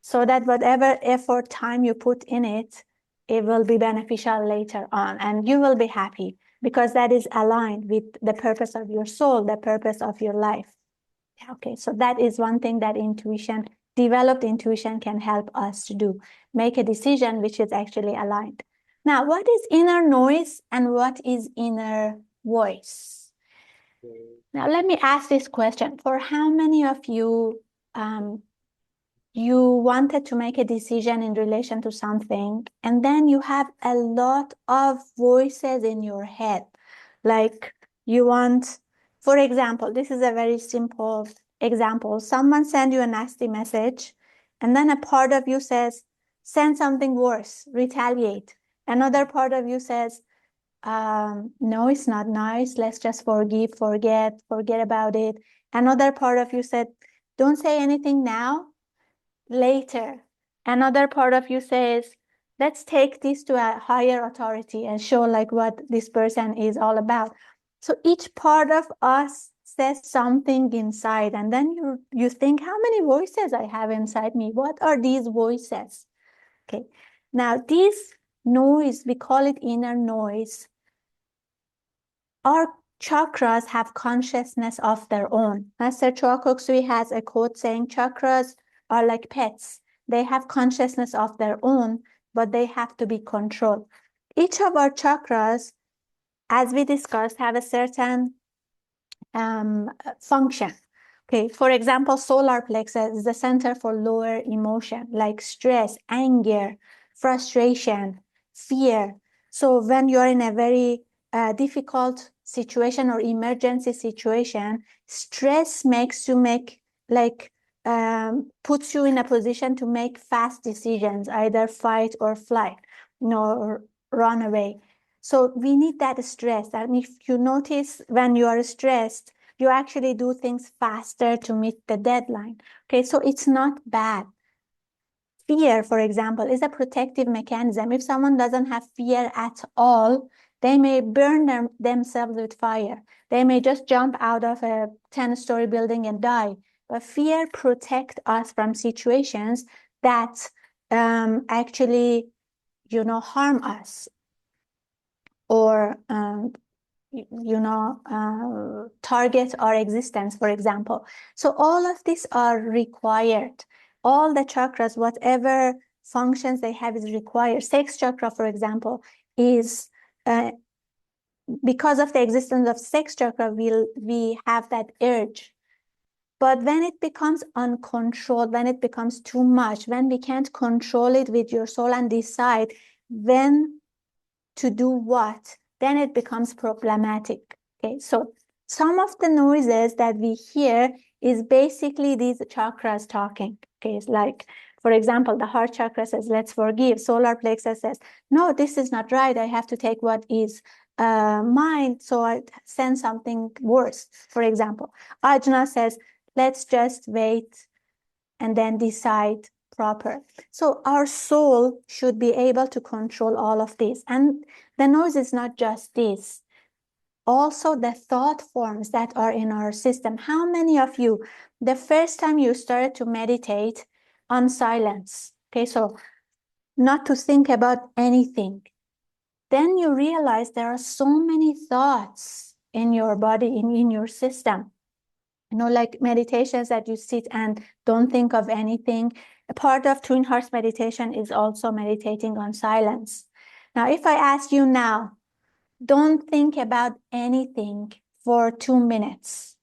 so that whatever effort, time you put in it, it will be beneficial later on, and you will be happy because that is aligned with the purpose of your soul, the purpose of your life. Okay, so that is one thing that developed intuition can help us to do, make a decision which is actually aligned. Now, what is inner noise and what is inner voice? Now, let me ask this question. For how many of you, you wanted to make a decision in relation to something, and then you have a lot of voices in your head? Like you want, for example, this is a very simple example. Someone send you a nasty message, and then a part of you says, send something worse, retaliate. Another part of you says, no, it's not nice. Let's just forgive, forget about it. Another part of you said, don't say anything now, later. Another part of you says, let's take this to a higher authority and show like what this person is all about. So each part of us says something inside, and then you think, how many voices I have inside me? What are these voices? Okay, now this noise, we call it inner noise. Our chakras have consciousness of their own. Master Choa Kok Sui has a quote saying, chakras are like pets. They have consciousness of their own, but they have to be controlled. Each of our chakras, as we discussed, have a certain function. Okay, for example, solar plexus is the center for lower emotion, like stress, anger, frustration, fear. So when you're in a very difficult situation or emergency situation, stress makes you puts you in a position to make fast decisions, either fight or flight, or run away. So we need that stress. And if you notice when you are stressed, you actually do things faster to meet the deadline. Okay, so it's not bad. Fear, for example, is a protective mechanism. If someone doesn't have fear at all, they may burn themselves with fire. They may just jump out of a 10-story building and die. But fear protects us from situations that actually, harm us or target our existence, for example. So all of these are required. All the chakras, whatever functions they have is required. Sex chakra, for example, is because of the existence of sex chakra, we have that urge. But when it becomes uncontrolled, when it becomes too much, when we can't control it with your soul and decide when to do what, then it becomes problematic. Okay, so some of the noises that we hear is basically these chakras talking. Okay, it's like, for example, the heart chakra says, let's forgive. Solar plexus says, no, this is not right. I have to take what is mine, so I send something worse, for example. Ajna says, let's just wait and then decide proper. So our soul should be able to control all of this. And the noise is not just this. Also the thought forms that are in our system. How many of you, the first time you started to meditate on silence, okay, so not to think about anything, then you realize there are so many thoughts in your body, in your system. Like meditations that you sit and don't think of anything. A part of Twin Hearts meditation is also meditating on silence. Now, if I ask you now, don't think about anything for 2 minutes.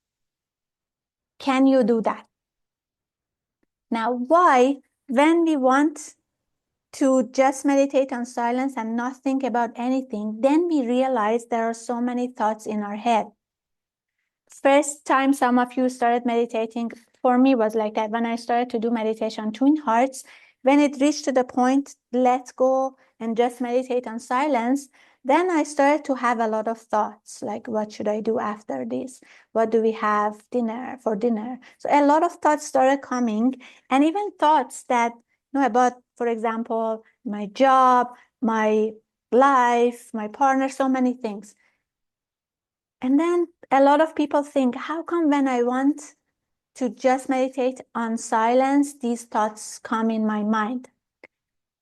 Can you do that? Now, why, when we want to just meditate on silence and not think about anything, then we realize there are so many thoughts in our head. First time some of you started meditating, for me was like that. When I started to do meditation on Twin Hearts, when it reached to the point, let go and just meditate on silence, then I started to have a lot of thoughts, like what should I do after this? What do we have for dinner? So a lot of thoughts started coming, and even thoughts that, about, for example, my job, my life, my partner, so many things. And then a lot of people think, how come when I want to just meditate on silence, these thoughts come in my mind?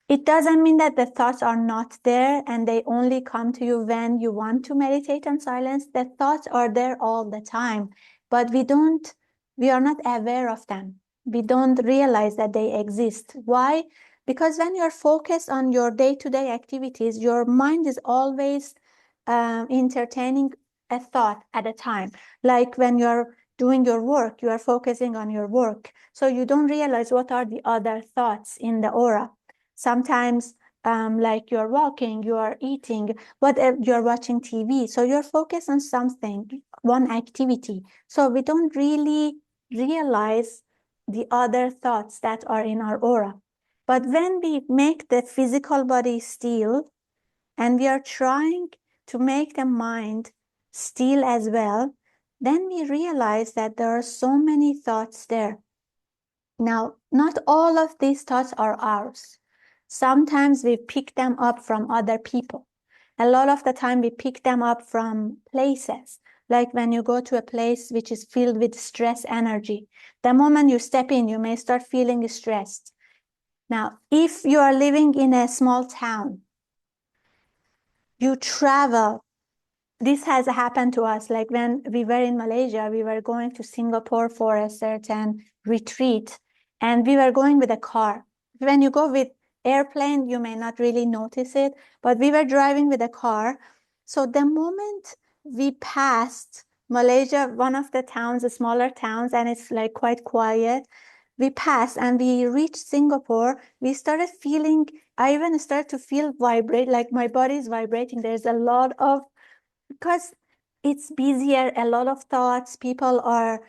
It doesn't mean that the thoughts are not there and they only come to you when you want to meditate on silence. The thoughts are there all the time, but we are not aware of them. We don't realize that they exist. Why? Because when you're focused on your day-to-day activities, your mind is always entertaining a thought at a time. Like when you're doing your work, you are focusing on your work. So you don't realize what are the other thoughts in the aura. Sometimes, like you're walking, you are eating, you're watching TV. So you're focused on something, one activity. So we don't really realize the other thoughts that are in our aura. But when we make the physical body still, and we are trying to make the mind still as well, then we realize that there are so many thoughts there. Now, not all of these thoughts are ours. Sometimes we pick them up from other people. A lot of the time we pick them up from places. Like when you go to a place which is filled with stress energy, the moment you step in, you may start feeling stressed. Now, if you are living in a small town, you travel. This has happened to us. Like when we were in Malaysia, we were going to Singapore for a certain retreat, and we were going with a car. When you go with airplane, you may not really notice it, but we were driving with a car. So the moment we passed Malaysia, one of the towns, the smaller towns, and it's like quite quiet, we passed and we reached Singapore, we started feeling, I even started to feel vibrate, like my body is vibrating. There's a lot of, because it's busier, a lot of thoughts, people are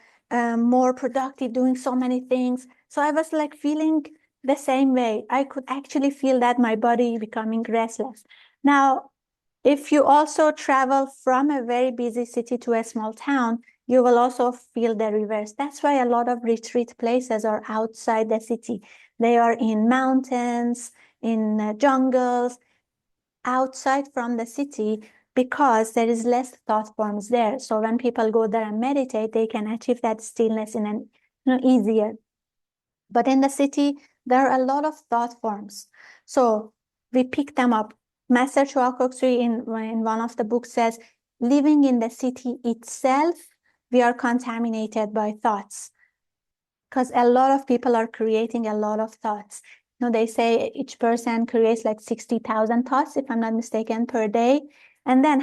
more productive, doing so many things. So I was like feeling the same way. I could actually feel that my body becoming restless. Now, if you also travel from a very busy city to a small town, you will also feel the reverse. That's why a lot of retreat places are outside the city. They are in mountains, in jungles, outside from the city, because there is less thought forms there. So when people go there and meditate, they can achieve that stillness in an easier. But in the city, there are a lot of thought forms. So we pick them up. Master Choa Kok Sui in one of the books says, living in the city itself, we are contaminated by thoughts. Because a lot of people are creating a lot of thoughts. They say each person creates like 60,000 thoughts, if I'm not mistaken, per day. And then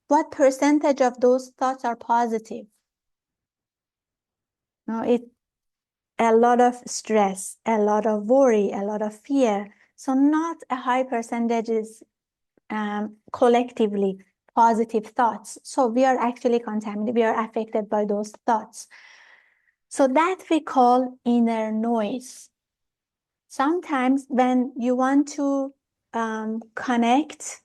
what percentage of those thoughts are positive? A lot of stress, a lot of worry, a lot of fear. So not a high percentage is collectively positive thoughts. So we are actually contaminated, we are affected by those thoughts. So that we call inner noise. Sometimes when you want to connect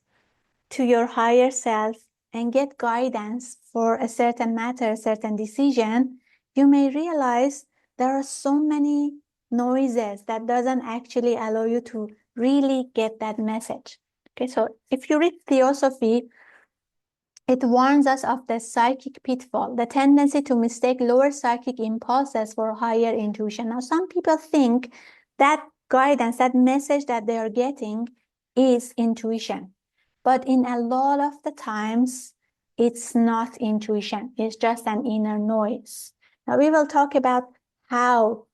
to your higher self and get guidance for a certain matter, a certain decision, you may realize there are so many noises that doesn't actually allow you to really get that message. Okay, so if you read Theosophy, it warns us of the psychic pitfall, the tendency to mistake lower psychic impulses for higher intuition. Now, some people think that guidance, that message that they are getting is intuition. But in a lot of the times, it's not intuition. It's just an inner noise. Now, we will talk about how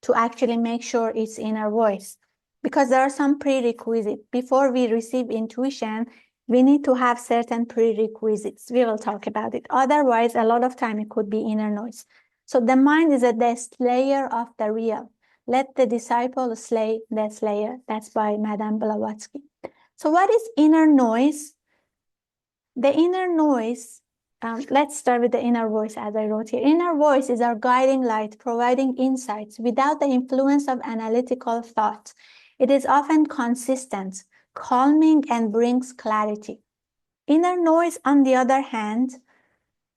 to actually make sure it's inner voice. Because there are some prerequisites. Before we receive intuition, we need to have certain prerequisites. We will talk about it. Otherwise, a lot of time it could be inner noise. So the mind is the slayer of the real. Let the disciple slay the slayer. That's by Madame Blavatsky. So what is inner noise? The inner noise, let's start with the inner voice as I wrote here. Inner voice is our guiding light, providing insights without the influence of analytical thought. It is often consistent, calming, and brings clarity. Inner noise, on the other hand,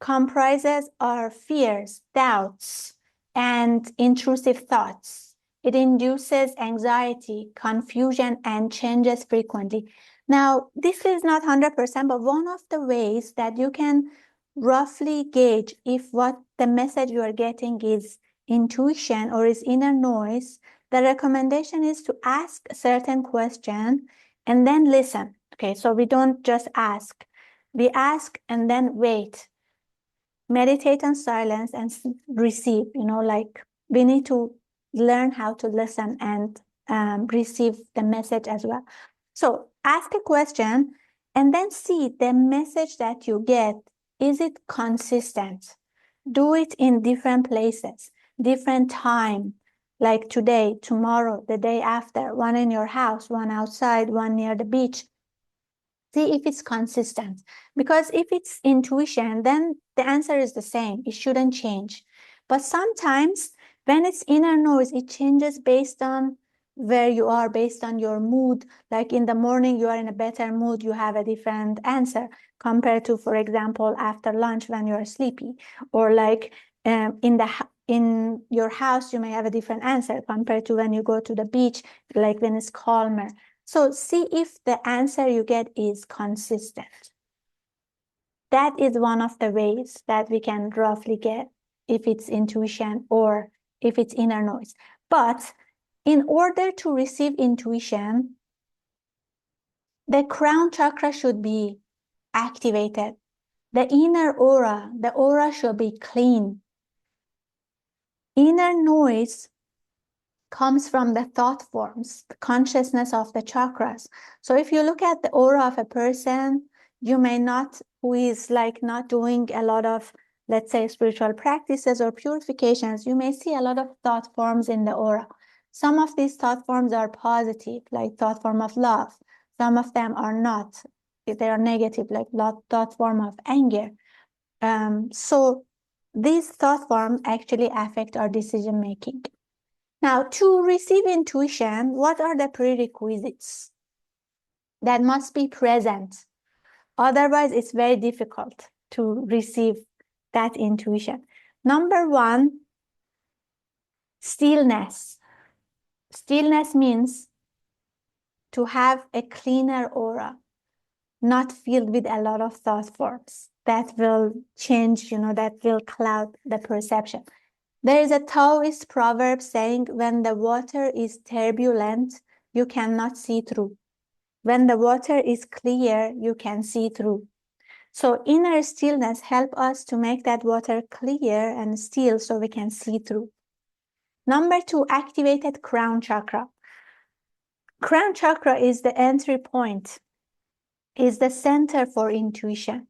comprises our fears, doubts, and intrusive thoughts. It induces anxiety, confusion, and changes frequently. Now, this is not 100%, but one of the ways that you can roughly gauge if what the message you are getting is intuition or is inner noise, the recommendation is to ask a certain question and then listen. Okay, so we don't just ask. We ask and then wait. Meditate on silence and receive, like we need to learn how to listen and receive the message as well. So ask a question and then see the message that you get. Is it consistent? Do it in different places, different time, like today, tomorrow, the day after, one in your house, one outside, one near the beach. See if it's consistent. Because if it's intuition, then the answer is the same. It shouldn't change. But sometimes when it's inner noise, it changes based on where you are, based on your mood. Like in the morning, you are in a better mood, you have a different answer compared to, for example, after lunch when you are sleepy. Or like in your house, you may have a different answer compared to when you go to the beach, like when it's calmer. So see if the answer you get is consistent. That is one of the ways that we can roughly get if it's intuition or if it's inner noise. But in order to receive intuition, the crown chakra should be activated. The inner aura, the aura should be clean. Inner noise comes from the thought forms, the consciousness of the chakras. So if you look at the aura of a person, you may not, who is like not doing a lot of, let's say, spiritual practices or purifications, you may see a lot of thought forms in the aura. Some of these thought forms are positive, like thought form of love. Some of them are not. They are negative, like thought form of anger. So these thought forms actually affect our decision making. Now, to receive intuition, what are the prerequisites that must be present? Otherwise, it's very difficult to receive that intuition. Number one, stillness. Stillness means to have a cleaner aura, not filled with a lot of thought forms that will change, that will cloud the perception. There is a Taoist proverb saying, when the water is turbulent, you cannot see through. When the water is clear, you can see through. So inner stillness helps us to make that water clear and still so we can see through. Number two, activated crown chakra. Crown chakra is the entry point, is the center for intuition.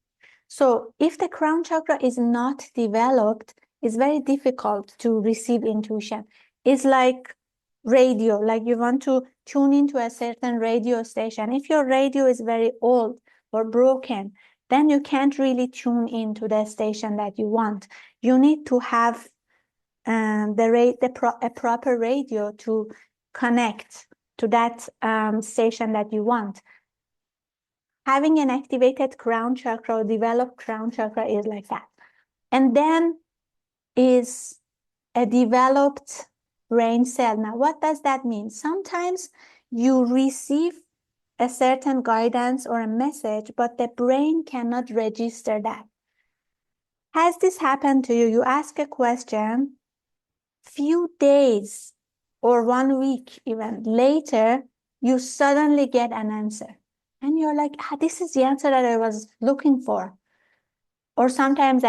So if the crown chakra is not developed, it's very difficult to receive intuition. It's like radio, like you want to tune into a certain radio station. If your radio is very old or broken, then you can't really tune into the station that you want. You need to have a proper radio to connect to that station that you want. Having an activated crown chakra or developed crown chakra is like that. And then is a developed brain cell. Now, what does that mean? Sometimes you receive a certain guidance or a message, but the brain cannot register that. Has this happened to you? You ask a question, few days or 1 week even later, you suddenly get an answer. And you're like, this is the answer that I was looking for. Or sometimes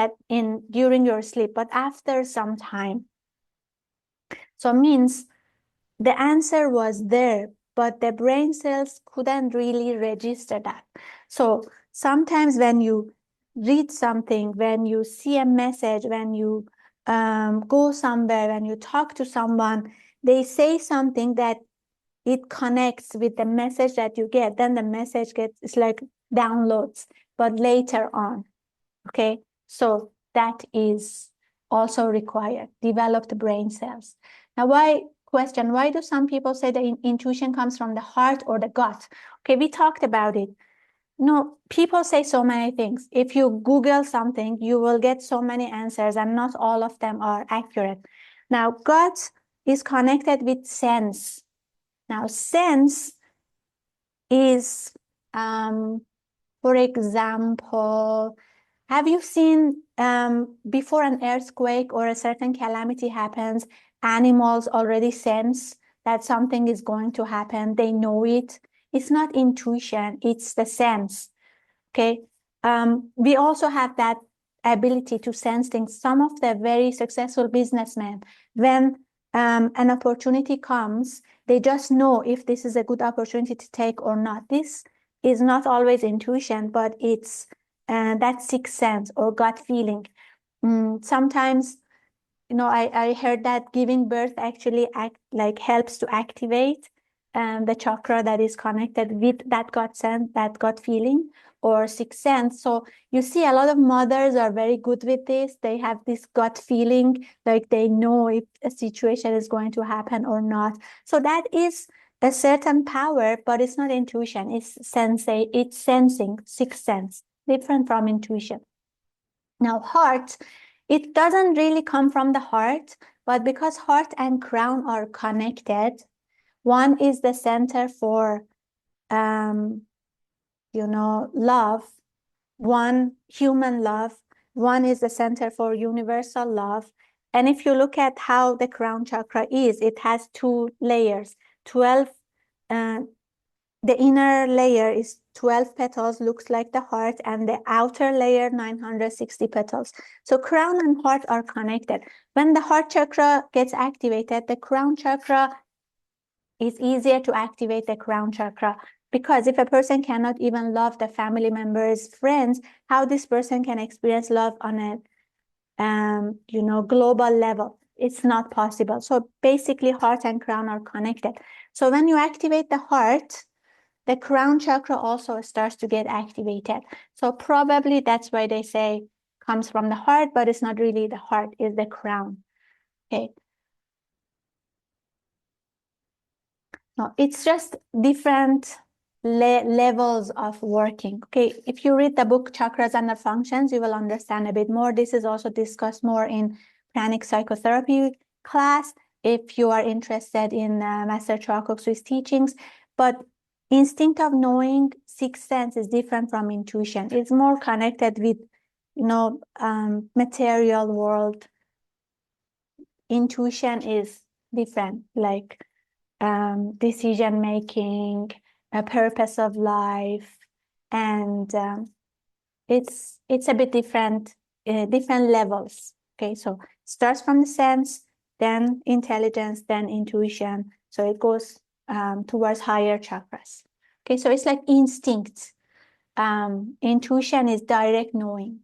during your sleep, but after some time. So means the answer was there, but the brain cells couldn't really register that. So sometimes when you read something, when you see a message, when you go somewhere, when you talk to someone, they say something that it connects with the message that you get. Then the message it's like downloads, but later on. Okay, so that is also required, developed brain cells. Now, why do some people say that intuition comes from the heart or the gut? Okay, we talked about it. No, people say so many things. If you Google something, you will get so many answers, and not all of them are accurate. Now, gut is connected with sense. Now, sense is, for example, have you seen before an earthquake or a certain calamity happens, animals already sense that something is going to happen. They know it. It's not intuition, it's the sense. Okay. We also have that ability to sense things. Some of the very successful businessmen, when an opportunity comes, they just know if this is a good opportunity to take or not. This is not always intuition, but it's that sixth sense or gut feeling. Sometimes, I heard that giving birth actually helps to activate the chakra that is connected with that gut sense, that gut feeling or sixth sense. So you see a lot of mothers are very good with this. They have this gut feeling, like they know if a situation is going to happen or not. So that is a certain power, but it's not intuition. It's sensing, sixth sense, different from intuition. Now, heart, it doesn't really come from the heart, but because heart and crown are connected, one is the center for, love, one human love, one is the center for universal love. And if you look at how the crown chakra is, it has 2 layers, 12, the inner layer is 12 petals, looks like the heart, and the outer layer 960 petals. So crown and heart are connected. When the heart chakra gets activated, the crown chakra is easier to activate the crown chakra, because if a person cannot even love the family members, friends, how this person can experience love on a global level? It's not possible. So basically heart and crown are connected. So when you activate the heart, the crown chakra also starts to get activated. So probably that's why they say comes from the heart, but it's not really the heart, it's the crown. Okay. No, it's just different levels of working. Okay, if you read the book Chakras and Their Functions, you will understand a bit more. This is also discussed more in pranic psychotherapy class if you are interested in Master Choa teachings. But instinct of knowing, sixth sense, is different from intuition. It's more connected with, material world. Intuition is different, like decision making, a purpose of life, and it's a bit different, different levels. Okay, so starts from the sense, then intelligence, then intuition. So it goes towards higher chakras. Okay, so it's like instinct. Intuition is direct knowing.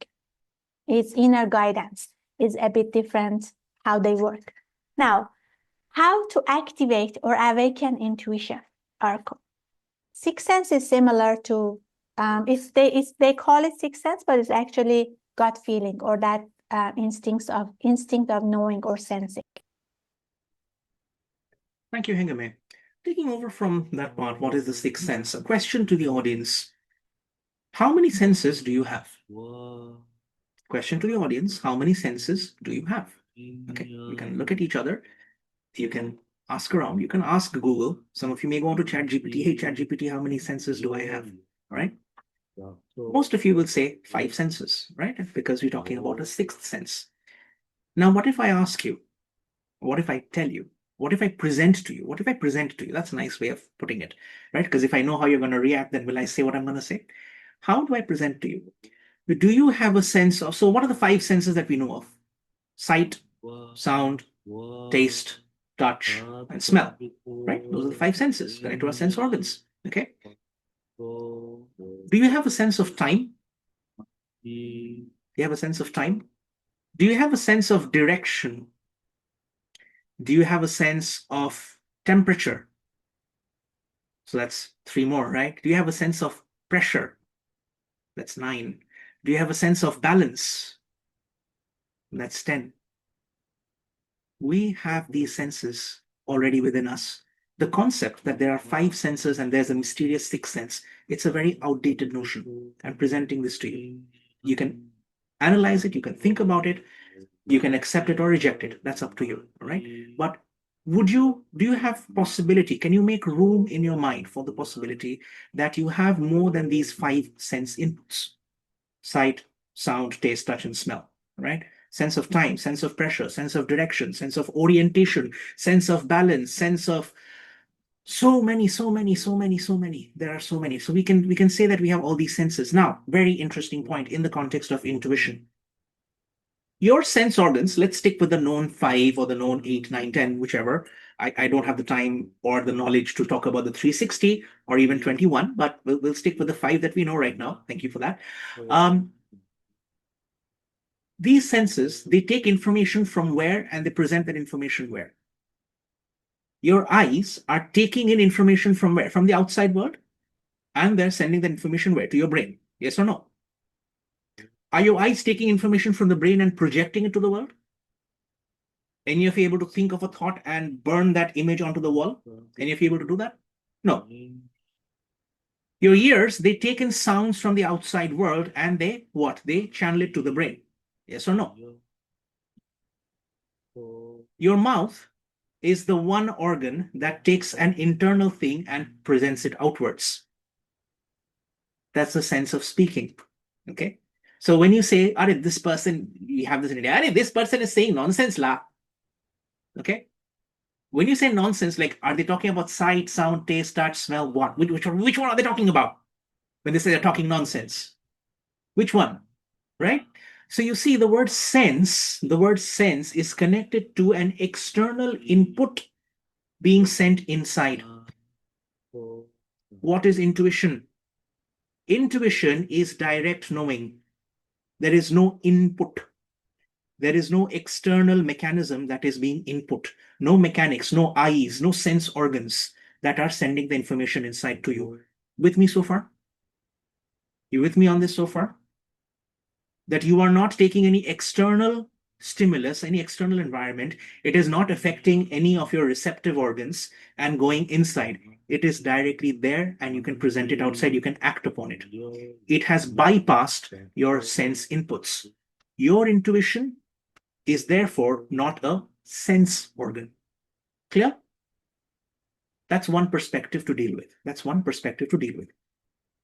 It's inner guidance. It's a bit different how they work. Now, how to activate or awaken intuition, Arco? Sixth sense is similar to, if they call it sixth sense, but it's actually gut feeling, or that instinct of knowing or sensing. Thank you, Hengame. Taking over from that part, what is the sixth sense? A question to the audience. How many senses do you have? Question to the audience. How many senses do you have? Okay, you can look at each other. You can ask around. You can ask Google. Some of you may go on to ChatGPT. Hey, ChatGPT, how many senses do I have? All right. Most of you will say 5 senses, right? Because we're talking about a sixth sense. Now, what if I ask you? What if I tell you? What if I present to you? What if I present to you? That's a nice way of putting it, right? Because if I know how you're going to react, then will I say what I'm going to say? How do I present to you? Do you have a sense of, so what are the 5 senses that we know of? Sight, sound, taste, touch, and smell, right? Those are the five senses connected to our sense organs, okay? Do you have a sense of time? Do you have a sense of time? Do you have a sense of direction? Do you have a sense of temperature? So that's 3 more, right? Do you have a sense of pressure? That's 9. Do you have a sense of balance? That's 10. We have these senses already within us. The concept that there are 5 senses and there's a mysterious 6th sense, it's a very outdated notion. I'm presenting this to you. You can analyze it, you can think about it, you can accept it or reject it. That's up to you, all right? But do you have possibility? Can you make room in your mind for the possibility that you have more than these 5 sense inputs? Sight, sound, taste, touch, and smell, right? Sense of time, sense of pressure, sense of direction, sense of orientation, sense of balance, sense of so many. There are so many. So we can say that we have all these senses. Now, very interesting point in the context of intuition. Your sense organs, let's stick with the known 5 or the known 8, 9, 10, whichever. I don't have the time or the knowledge to talk about the 360 or even 21, but we'll stick with the 5 that we know right now. Thank you for that. These senses, they take information from where and they present that information where? Your eyes are taking in information from where? From the outside world, and they're sending that information where? To your brain. Yes or no? Are your eyes taking information from the brain and projecting it to the world? Any of you able to think of a thought and burn that image onto the wall? Any of you able to do that? No. Your ears, they take in sounds from the outside world and they what? They channel it to the brain. Yes or no? Your mouth is the one organ that takes an internal thing and presents it outwards. That's the sense of speaking. Okay. So when you say, Are this person, you have this in India, this person is saying nonsense la. Okay. When you say nonsense, like, are they talking about sight, sound, taste, touch, smell? What? Which one are they talking about when they say they're talking nonsense? Which one? Right? So you see the word sense is connected to an external input being sent inside. What is intuition? Intuition is direct knowing. There is no input. There is no external mechanism that is being input. No mechanics, no eyes, no sense organs that are sending the information inside to you. With me so far? You with me on this so far? That you are not taking any external stimulus, any external environment. It is not affecting any of your receptive organs and going inside. It is directly there and you can present it outside. You can act upon it. It has bypassed your sense inputs. Your intuition is therefore not a sense organ. Clear? That's one perspective to deal with.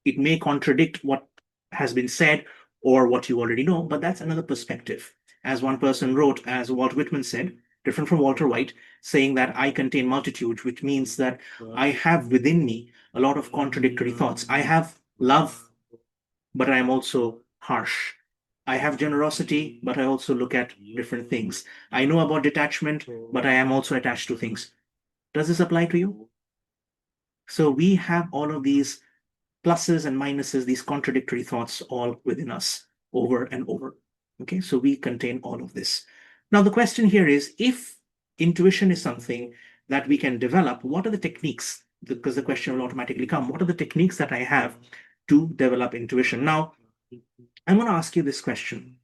It may contradict what has been said or what you already know, but that's another perspective. As one person wrote, as Walt Whitman said, different from Walter White, saying that I contain multitude, which means that I have within me a lot of contradictory thoughts. I have love, but I am also harsh. I have generosity, but I also look at different things. I know about detachment, but I am also attached to things. Does this apply to you? So we have all of these pluses and minuses, these contradictory thoughts all within us over and over. Okay, so we contain all of this. Now, the question here is, if intuition is something that we can develop, what are the techniques? Because the question will automatically come, what are the techniques that I have to develop intuition? Now, I'm going to ask you this question.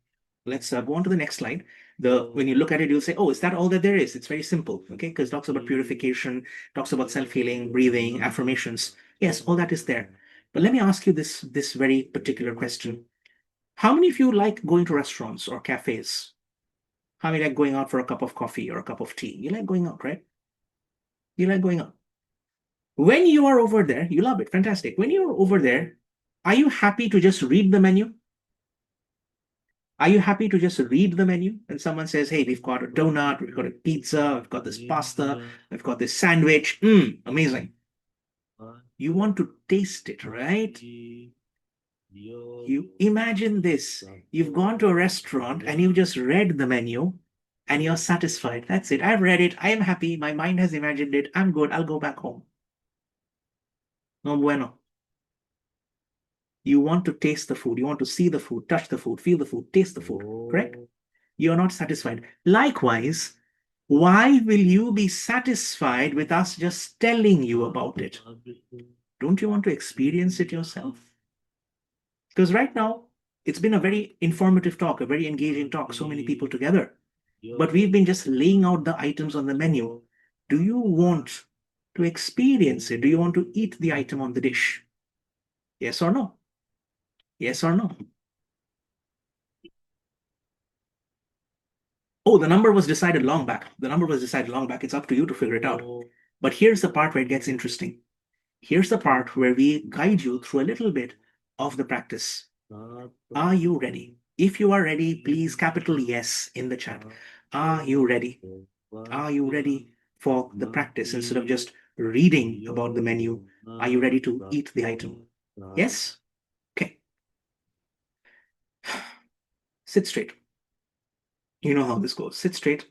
Let's go on to the next slide. When you look at it, you'll say, oh, is that all that there is? It's very simple, okay? Because it talks about purification, talks about self-healing, breathing, affirmations. Yes, all that is there. But let me ask you this very particular question. How many of you like going to restaurants or cafes? How many like going out for a cup of coffee or a cup of tea? You like going out, right? You like going out. When you are over there, you love it. Fantastic. When you're over there, are you happy to just read the menu? Are you happy to just read the menu? And someone says, hey, we've got a donut, we've got a pizza, we've got this pasta, we've got this sandwich. Amazing. You want to taste it, right? You imagine this. You've gone to a restaurant and you've just read the menu and you're satisfied. That's it. I've read it. I am happy. My mind has imagined it. I'm good. I'll go back home. No bueno. You want to taste the food. You want to see the food, touch the food, feel the food, taste the food, correct? You're not satisfied. Likewise, why will you be satisfied with us just telling you about it? Don't you want to experience it yourself? Because right now, it's been a very informative talk, a very engaging talk, so many people together. But we've been just laying out the items on the menu. Do you want to experience it? Do you want to eat the item on the dish? Yes or no? Yes or no? Oh, the number was decided long back. The number was decided long back. It's up to you to figure it out. But here's the part where it gets interesting. Here's the part where we guide you through a little bit of the practice. Are you ready? If you are ready, please capital yes in the chat. Are you ready? Are you ready for the practice instead of just reading about the menu? Are you ready to eat the item? Yes? Okay. Sit straight. You know how this goes. Sit straight.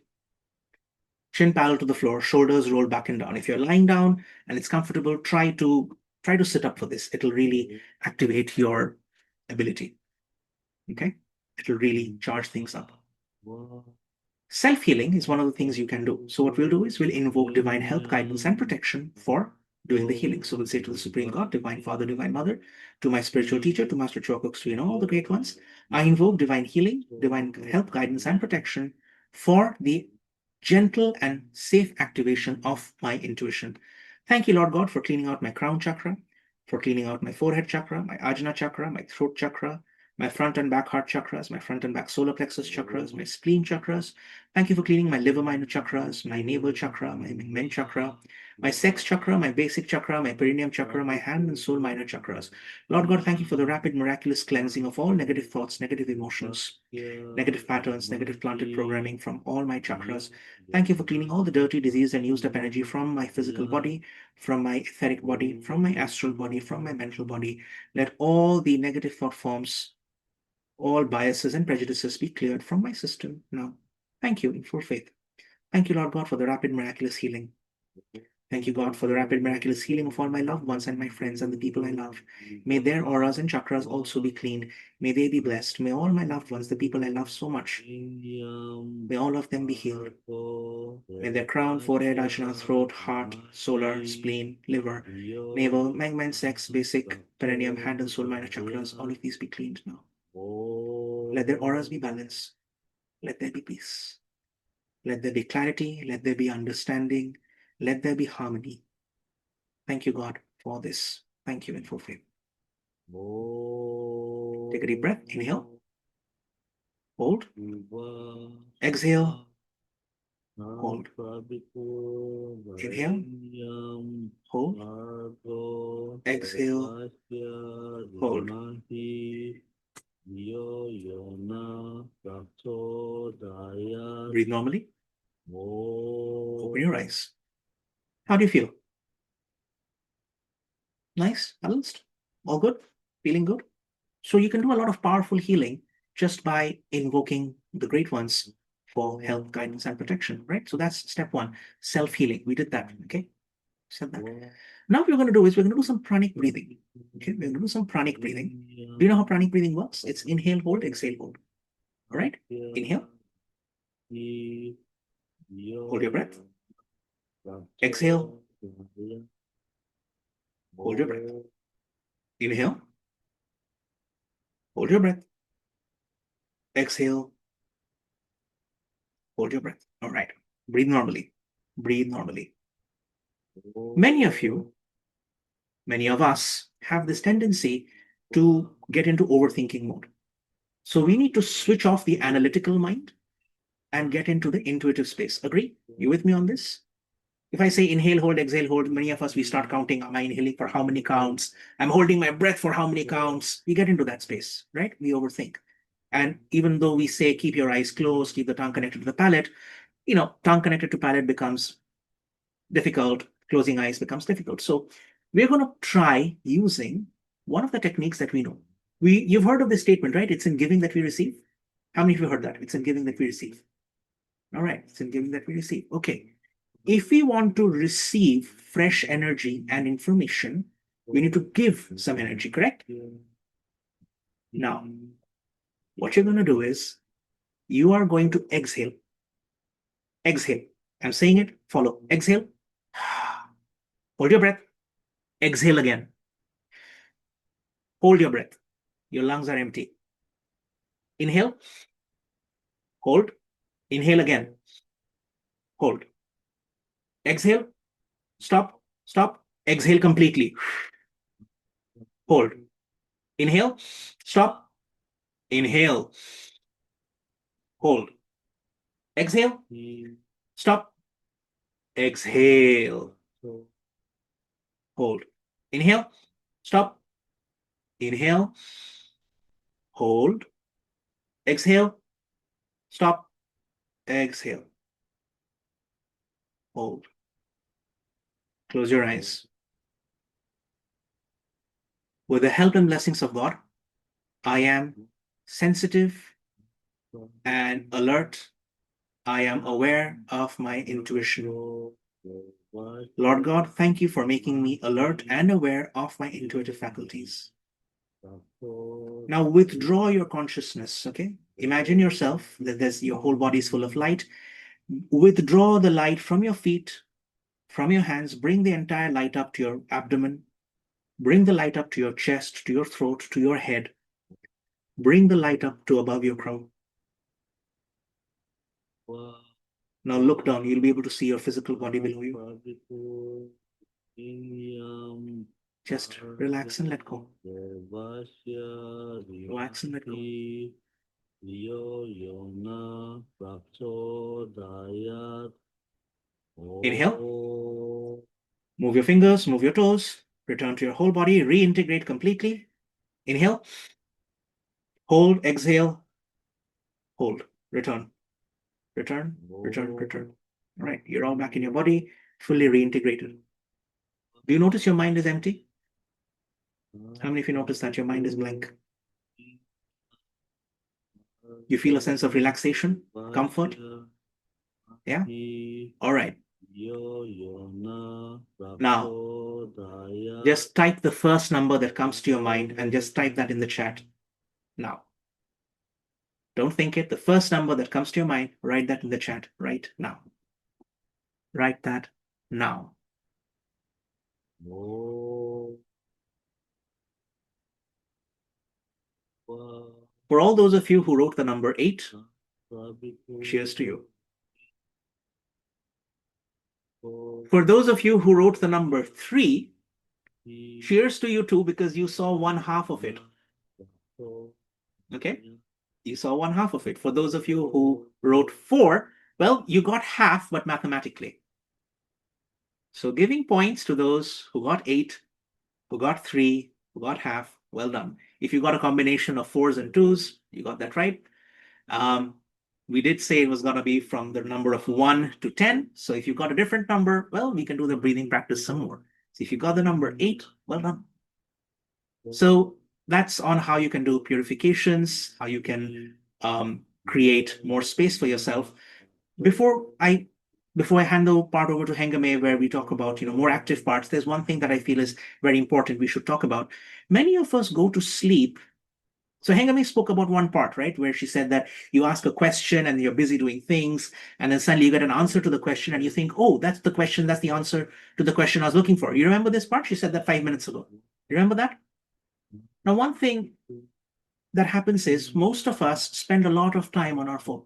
Chin parallel to the floor, shoulders roll back and down. If you're lying down and it's comfortable, try to sit up for this. It'll really activate your ability. Okay? It'll really charge things up. Self-healing is one of the things you can do. So what we'll do is we'll invoke divine help, guidance, and protection for doing the healing. So we'll say to the Supreme God, Divine Father, Divine Mother, to my spiritual teacher, to Master Chokoks, to all the great ones, I invoke divine healing, divine help, guidance, and protection for the gentle and safe activation of my intuition. Thank you, Lord God, for cleaning out my crown chakra, for cleaning out my forehead chakra, my ajna chakra, my throat chakra, my front and back heart chakras, my front and back solar plexus chakras, my spleen chakras. Thank you for cleaning my liver minor chakras, my navel chakra, my men chakra, my sex chakra, my basic chakra, my perineum chakra, my hand and soul minor chakras. Lord God, thank you for the rapid, miraculous cleansing of all negative thoughts, negative emotions, negative patterns, negative planted programming from all my chakras. Thank you for cleaning all the dirty, diseased, and used up energy from my physical body, from my etheric body, from my astral body, from my mental body. Let all the negative thought forms, all biases and prejudices be cleared from my system now. Thank you in full faith. Thank you, Lord God, for the rapid, miraculous healing. Thank you, God, for the rapid, miraculous healing of all my loved ones and my friends and the people I love. May their auras and chakras also be cleaned. May they be blessed. May all my loved ones, the people I love so much, may all of them be healed. May their crown, forehead, ajna, throat, heart, solar, spleen, liver, navel, magman, sex, basic, perineum, hand and soul minor chakras, all of these be cleaned now. Let their auras be balanced. Let there be peace. Let there be clarity. Let there be understanding. Let there be harmony. Thank you, God, for this. Thank you in full faith. Take a deep breath. Inhale. Hold. Exhale. Hold. Inhale. Hold. Exhale. Hold. Breathe normally. Open your eyes. How do you feel? Nice, balanced, all good, feeling good. So you can do a lot of powerful healing just by invoking the great ones for help, guidance, and protection, right? So that's step one, self-healing. We did that, okay? Said that. Now what we're going to do is we're going to do some pranic breathing. Okay, we're going to do some pranic breathing. Do you know how pranic breathing works? It's inhale, hold, exhale, hold. All right, inhale. Hold your breath. Exhale. Hold your breath. Inhale. Hold your breath. Exhale. Hold your breath. All right. Breathe normally. Breathe normally. Many of you, many of us have this tendency to get into overthinking mode. So we need to switch off the analytical mind and get into the intuitive space. Agree? You with me on this? If I say inhale, hold, exhale, hold, many of us, we start counting. Am I inhaling for how many counts? I'm holding my breath for how many counts? We get into that space, right? We overthink. And even though we say, keep your eyes closed, keep the tongue connected to the palate, tongue connected to palate becomes difficult. Closing eyes becomes difficult. So we're going to try using one of the techniques that we know. You've heard of this statement, right? It's in giving that we receive. How many of you heard that? It's in giving that we receive. All right, it's in giving that we receive. Okay. If we want to receive fresh energy and information, we need to give some energy, correct? Now, what you're going to do is you are going to exhale. Exhale. I'm saying it. Follow. Exhale. Hold your breath. Exhale again. Hold your breath. Your lungs are empty. Inhale. Hold. Inhale again. Hold. Exhale. Stop. Stop. Exhale completely. Hold. Inhale. Stop. Inhale. Hold. Exhale. Stop. Exhale. Hold. Inhale. Stop. Inhale. Hold. Exhale. Stop. Exhale. Hold. Close your eyes. With the help and blessings of God, I am sensitive and alert. I am aware of my intuition. Lord God, thank you for making me alert and aware of my intuitive faculties. Now withdraw your consciousness, okay? Imagine yourself that your whole body is full of light. Withdraw the light from your feet, from your hands. Bring the entire light up to your abdomen. Bring the light up to your chest, to your throat, to your head. Bring the light up to above your crown. Now look down. You'll be able to see your physical body below you. Just relax and let go. Relax and let go. Inhale. Move your fingers, move your toes. Return to your whole body. Reintegrate completely. Inhale. Hold. Exhale. Hold. Return. Return. Return. Return. All right. You're all back in your body, fully reintegrated. Do you notice your mind is empty? How many of you notice that your mind is blank? You feel a sense of relaxation, comfort? Yeah? All right. Now, just type the first number that comes to your mind and just type that in the chat now. Don't think it. The first number that comes to your mind, write that in the chat right now. Write that now. For all those of you who wrote the number 8, cheers to you. For those of you who wrote the number 3, cheers to you too, because you saw one half of it. Okay? You saw one half of it. For those of you who wrote 4, well, you got half, but mathematically. So giving points to those who got 8, who got 3, who got half, well done. If you got a combination of 4s and 2s, you got that right. We did say it was going to be from the number of 1 to 10. So if you got a different number, well, we can do the breathing practice some more. So if you got the number 8, well done. So that's on how you can do purifications, how you can create more space for yourself. Before I hand the part over to Hengame, where we talk about more active parts, there's one thing that I feel is very important we should talk about. Many of us go to sleep. So Hengame spoke about one part, right, where she said that you ask a question and you're busy doing things, and then suddenly you get an answer to the question and you think, oh, that's the question, that's the answer to the question I was looking for. You remember this part? She said that 5 minutes ago. You remember that? Now, one thing that happens is most of us spend a lot of time on our phone.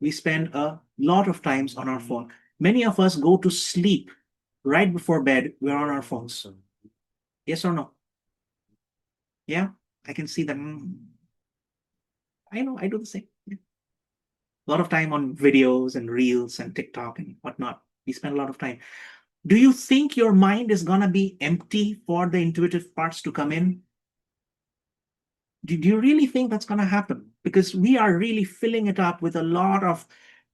We spend a lot of times on our phone. Many of us go to sleep right before bed. We're on our phones. Yes or no? Yeah, I can see that. I know, I do the same. Yeah. A lot of time on videos and reels and TikTok and whatnot. We spend a lot of time. Do you think your mind is going to be empty for the intuitive parts to come in? Do you really think that's going to happen? Because we are really filling it up with a lot of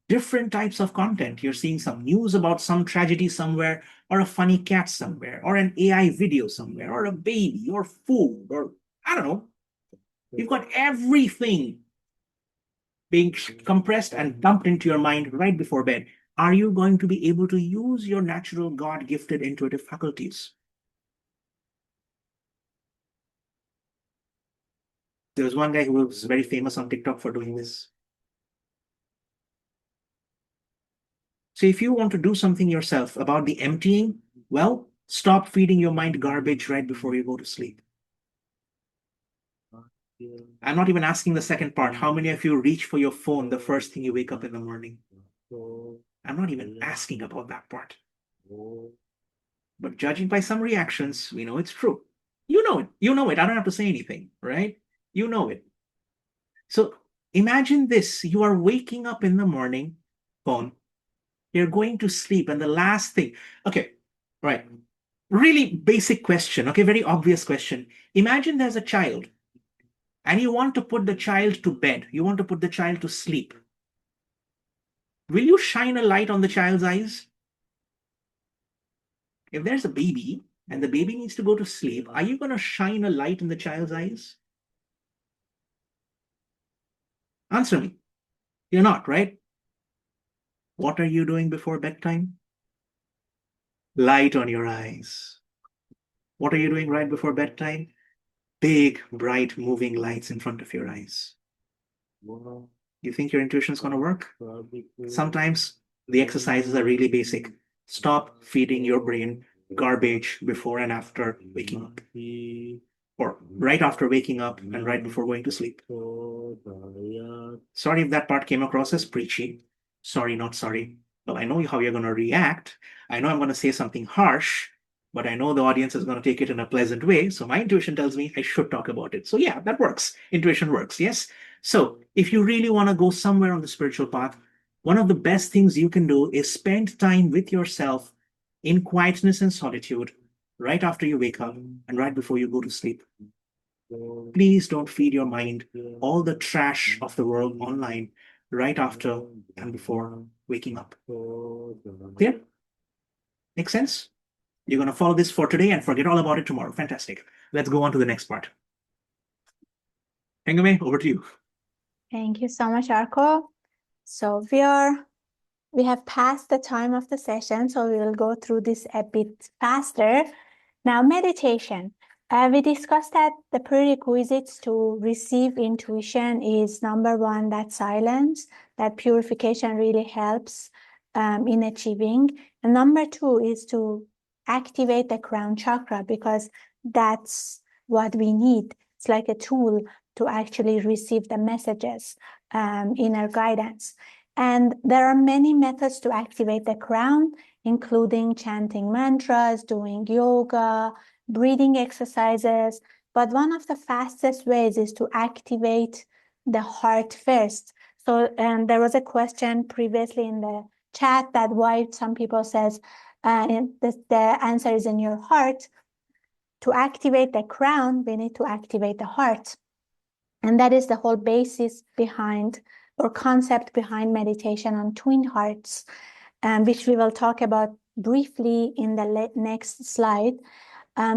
different types of content. You're seeing some news about some tragedy somewhere, or a funny cat somewhere, or an AI video somewhere, or a baby, or food, or I don't know. You've got everything being compressed and dumped into your mind right before bed, are you going to be able to use your natural God-gifted intuitive faculties? There was one guy who was very famous on TikTok for doing this. So if you want to do something yourself about the emptying, well, stop feeding your mind garbage right before you go to sleep. I'm not even asking the second part. How many of you reach for your phone the first thing you wake up in the morning? I'm not even asking about that part. But judging by some reactions, we know it's true. You know it. You know it. I don't have to say anything, right? You know it. So imagine this. You are waking up in the morning, phone. You're going to sleep, and the last thing, okay, right. Really basic question, okay, very obvious question. Imagine there's a child, and you want to put the child to bed. You want to put the child to sleep. Will you shine a light on the child's eyes? If there's a baby, and the baby needs to go to sleep, are you going to shine a light in the child's eyes? Answer me. You're not, right? What are you doing before bedtime? Light on your eyes. What are you doing right before bedtime? Big, bright, moving lights in front of your eyes. You think your intuition is going to work? Sometimes the exercises are really basic. Stop feeding your brain garbage before and after waking up, or right after waking up and right before going to sleep. Sorry if that part came across as preachy. Sorry, not sorry. Well, I know how you're going to react. I know I'm going to say something harsh, but I know the audience is going to take it in a pleasant way. So my intuition tells me I should talk about it. So yeah, that works. Intuition works, yes? So if you really want to go somewhere on the spiritual path, one of the best things you can do is spend time with yourself in quietness and solitude right after you wake up and right before you go to sleep. Please don't feed your mind all the trash of the world online right after and before waking up. Clear? Make sense? You're going to follow this for today and forget all about it tomorrow. Fantastic. Let's go on to the next part. Hengame, over to you. Thank you so much, Arko. So we have passed the time of the session, so we will go through this a bit faster. Now, meditation. We discussed that the prerequisites to receive intuition is number one, that silence, that purification really helps in achieving. And number two is to activate the crown chakra, because that's what we need. It's like a tool to actually receive the messages, inner guidance. And there are many methods to activate the crown, including chanting mantras, doing yoga, breathing exercises. But one of the fastest ways is to activate the heart first. So there was a question previously in the chat that why some people says the answer is in your heart. To activate the crown, we need to activate the heart. And that is the whole basis behind or concept behind meditation on twin hearts, which we will talk about briefly in the next slide.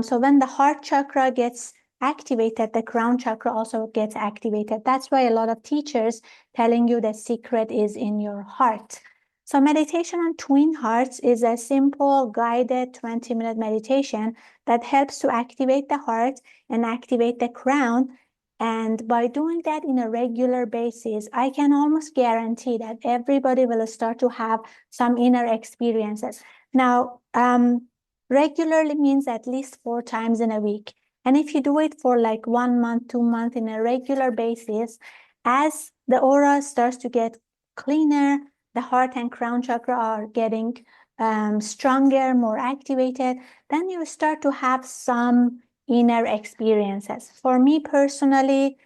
So when the heart chakra gets activated, the crown chakra also gets activated. That's why a lot of teachers telling you the secret is in your heart. So meditation on twin hearts is a simple guided 20-minute meditation that helps to activate the heart and activate the crown. And by doing that in a regular basis, I can almost guarantee that everybody will start to have some inner experiences. Now, regularly means at least 4 times in a week. And if you do it for like 1 month, 2 months in a regular basis, as the aura starts to get cleaner, the heart and crown chakra are getting stronger, more activated, then you start to have some inner experiences. For me personally,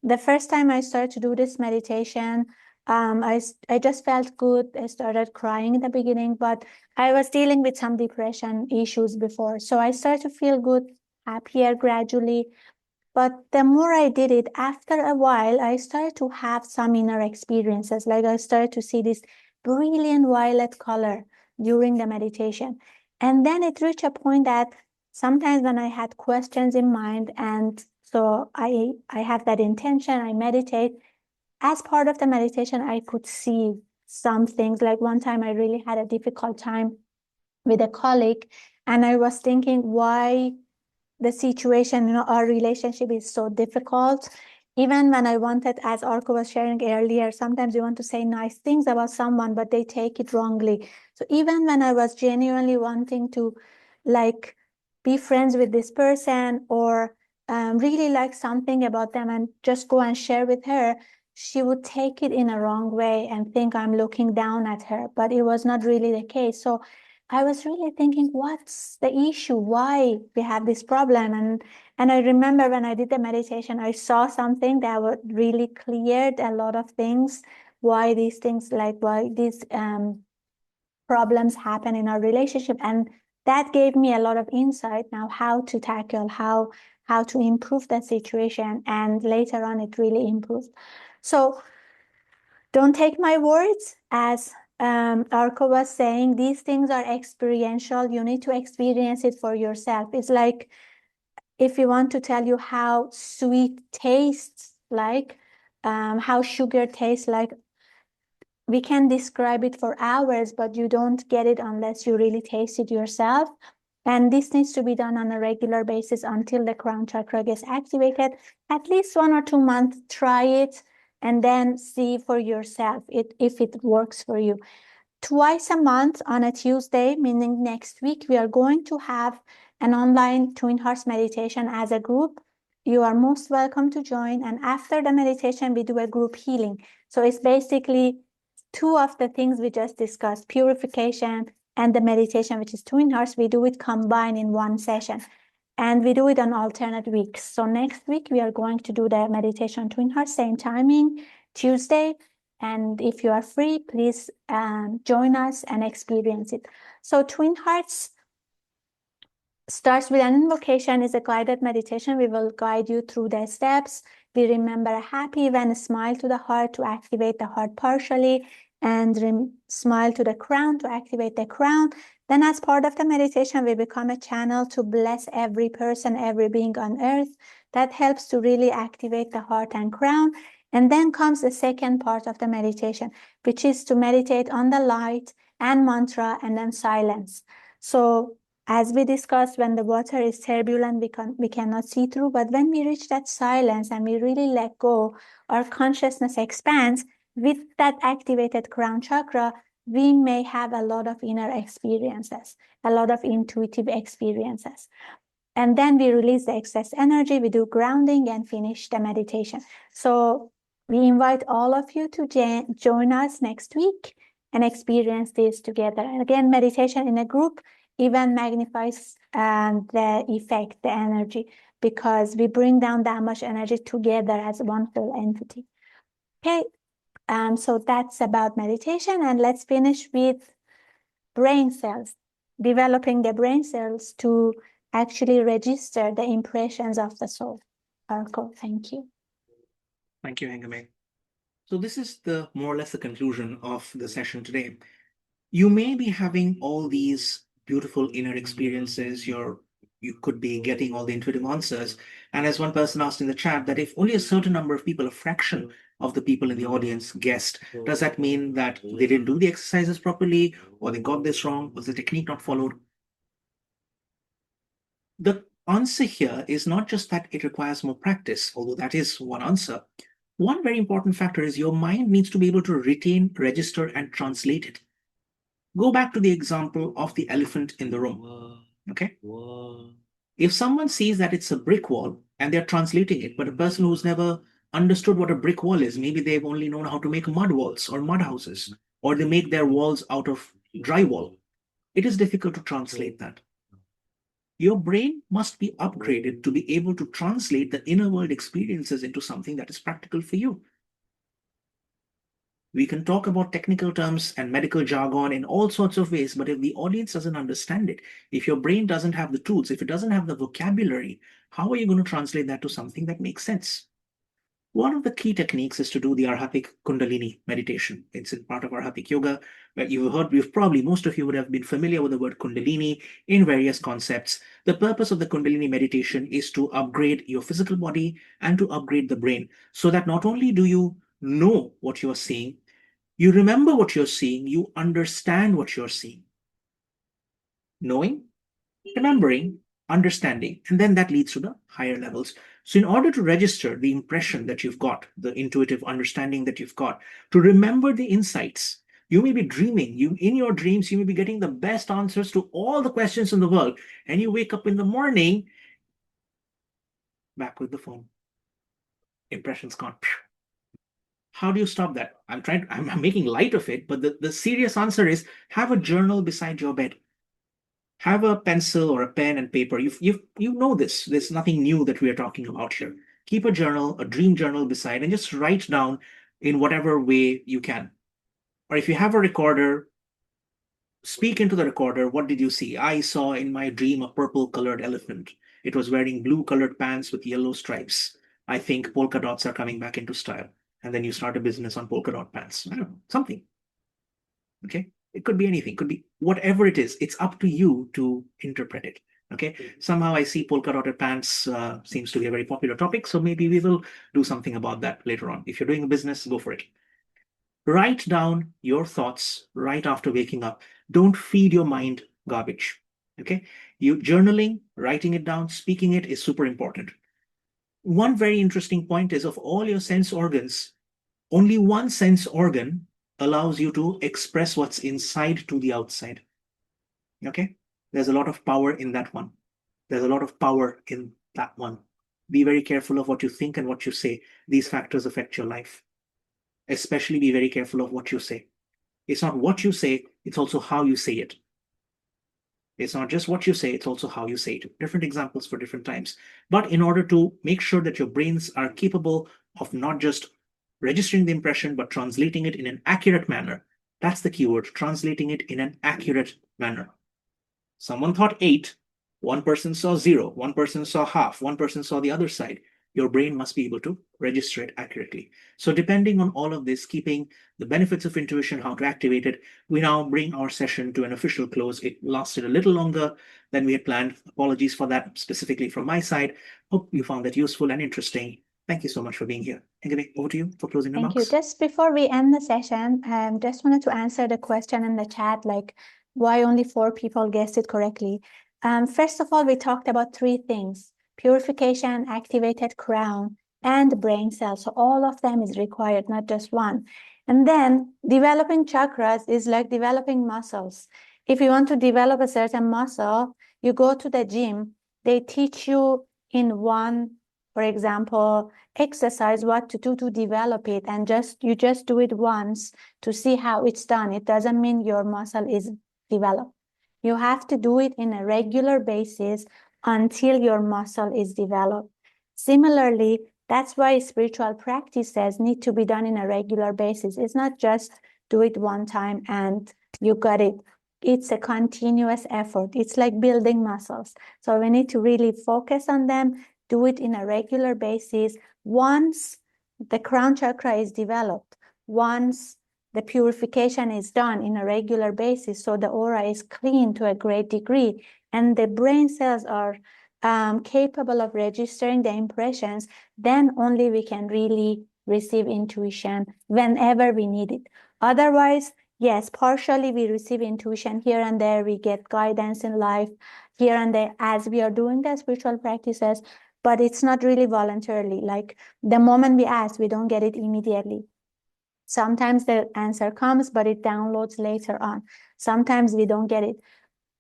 the first time I started to do this meditation, I just felt good. I started crying in the beginning, but I was dealing with some depression issues before. So I started to feel good, happier gradually. But the more I did it, after a while, I started to have some inner experiences. Like I started to see this brilliant violet color during the meditation. And then it reached a point that sometimes when I had questions in mind, and so I have that intention, I meditate, as part of the meditation, I could see some things. Like one time I really had a difficult time with a colleague, and I was thinking why the situation, our relationship is so difficult. Even when I wanted, as Arko was sharing earlier, sometimes you want to say nice things about someone, but they take it wrongly. So even when I was genuinely wanting to like be friends with this person or really like something about them and just go and share with her, she would take it in a wrong way and think I'm looking down at her, but it was not really the case. So I was really thinking, what's the issue? Why we have this problem? And I remember when I did the meditation, I saw something that would really cleared a lot of things, why these things, like why these problems happen in our relationship. And that gave me a lot of insight now how to tackle, how to improve that situation. And later on, it really improved. So don't take my words. As Arko was saying, these things are experiential. You need to experience it for yourself. It's like if you want to tell you how sweet tastes like, how sugar tastes like, we can describe it for hours, but you don't get it unless you really taste it yourself. And this needs to be done on a regular basis until the crown chakra gets activated. At least 1 or 2 months, try it, and then see for yourself if it works for you. Twice a month on a Tuesday, meaning next week, we are going to have an online Twin Hearts meditation as a group. You are most welcome to join. And after the meditation, we do a group healing. So it's basically 2 of the things we just discussed, purification and the meditation, which is Twin Hearts. We do it combined in one session. And we do it on alternate weeks. So next week, we are going to do the meditation Twin Hearts, same timing, Tuesday. And if you are free, please join us and experience it. So Twin Hearts starts with an invocation, is a guided meditation. We will guide you through the steps. We remember a happy event, smile to the heart to activate the heart partially, and smile to the crown to activate the crown. Then as part of the meditation, we become a channel to bless every person, every being on earth. That helps to really activate the heart and crown. And then comes the second part of the meditation, which is to meditate on the light and mantra and then silence. So as we discussed, when the water is turbulent, we cannot see through. But when we reach that silence and we really let go, our consciousness expands. With that activated crown chakra, we may have a lot of inner experiences, a lot of intuitive experiences. And then we release the excess energy, we do grounding and finish the meditation. So we invite all of you to join us next week and experience this together. And again, meditation in a group even magnifies the effect, the energy, because we bring down that much energy together as one whole entity. Okay, so that's about meditation. And let's finish with brain cells, developing the brain cells to actually register the impressions of the soul. Arko, thank you. Thank you, Hengame. So this is the more or less the conclusion of the session today. You may be having all these beautiful inner experiences. You could be getting all the intuitive answers. And as one person asked in the chat, that if only a certain number of people, a fraction of the people in the audience guessed, does that mean that they didn't do the exercises properly, or they got this wrong? Was the technique not followed? The answer here is not just that it requires more practice, although that is one answer. One very important factor is your mind needs to be able to retain, register, and translate it. Go back to the example of the elephant in the room. Okay? If someone sees that it's a brick wall and they're translating it, but a person who's never understood what a brick wall is, maybe they've only known how to make mud walls or mud houses, or they make their walls out of drywall, it is difficult to translate that. Your brain must be upgraded to be able to translate the inner world experiences into something that is practical for you. We can talk about technical terms and medical jargon in all sorts of ways, but if the audience doesn't understand it, if your brain doesn't have the tools, if it doesn't have the vocabulary, how are you going to translate that to something that makes sense? One of the key techniques is to do the Arhatic Kundalini meditation. It's in part of Arhatic Yoga, where most of you would have been familiar with the word Kundalini in various concepts. The purpose of the Kundalini meditation is to upgrade your physical body and to upgrade the brain, so that not only do you know what you're seeing, you remember what you're seeing, you understand what you're seeing. Knowing, remembering, understanding, and then that leads to the higher levels. So in order to register the impression that you've got, the intuitive understanding that you've got, to remember the insights, you may be dreaming, in your dreams, you may be getting the best answers to all the questions in the world, and you wake up in the morning, back with the phone. Impressions gone. How do you stop that? I'm making light of it, but the serious answer is have a journal beside your bed. Have a pencil or a pen and paper. You know this. There's nothing new that we are talking about here. Keep a journal, a dream journal beside, and just write down in whatever way you can. Or if you have a recorder, speak into the recorder. What did you see? I saw in my dream a purple colored elephant. It was wearing blue colored pants with yellow stripes. I think polka dots are coming back into style. And then you start a business on polka dot pants. I don't know, something. Okay. It could be anything, could be whatever it is. It's up to you to interpret it. Okay. Somehow I see polka dotted pants seems to be a very popular topic. So maybe we will do something about that later on. If you're doing a business, go for it. Write down your thoughts right after waking up. Don't feed your mind garbage. Okay. You journaling, writing it down, speaking it is super important. One very interesting point is of all your sense organs, only one sense organ allows you to express what's inside to the outside. Okay? There's a lot of power in that one. There's a lot of power in that one. Be very careful of what you think and what you say. These factors affect your life. Especially be very careful of what you say. It's not what you say, it's also how you say it. It's not just what you say, it's also how you say it. Different examples for different times. But in order to make sure that your brains are capable of not just registering the impression, but translating it in an accurate manner. That's the keyword, translating it in an accurate manner. Someone thought 8, one person saw 0, one person saw half, one person saw the other side. Your brain must be able to register it accurately. So depending on all of this, keeping the benefits of intuition, how to activate it, we now bring our session to an official close. It lasted a little longer than we had planned. Apologies for that, specifically from my side. Hope you found that useful and interesting. Thank you so much for being here. Engane, over to you for closing remarks. Thank you. Just before we end the session, just wanted to answer the question in the chat, like why only 4 people guessed it correctly. First of all, we talked about 3 things: purification, activated crown, and brain cells. So all of them is required, not just one. And then developing chakras is like developing muscles. If you want to develop a certain muscle, you go to the gym, they teach you in one, for example, exercise what to do to develop it, and you just do it once to see how it's done. It doesn't mean your muscle is developed. You have to do it in a regular basis until your muscle is developed. Similarly, that's why spiritual practices need to be done in a regular basis. It's not just do it one time and you got it. It's a continuous effort. It's like building muscles. So we need to really focus on them, do it in a regular basis. Once the crown chakra is developed, once the purification is done in a regular basis, so the aura is clean to a great degree, and the brain cells are capable of registering the impressions, then only we can really receive intuition whenever we need it. Otherwise, yes, partially we receive intuition here and there, we get guidance in life here and there as we are doing the spiritual practices, but it's not really voluntarily. Like the moment we ask, we don't get it immediately. Sometimes the answer comes, but it downloads later on. Sometimes we don't get it.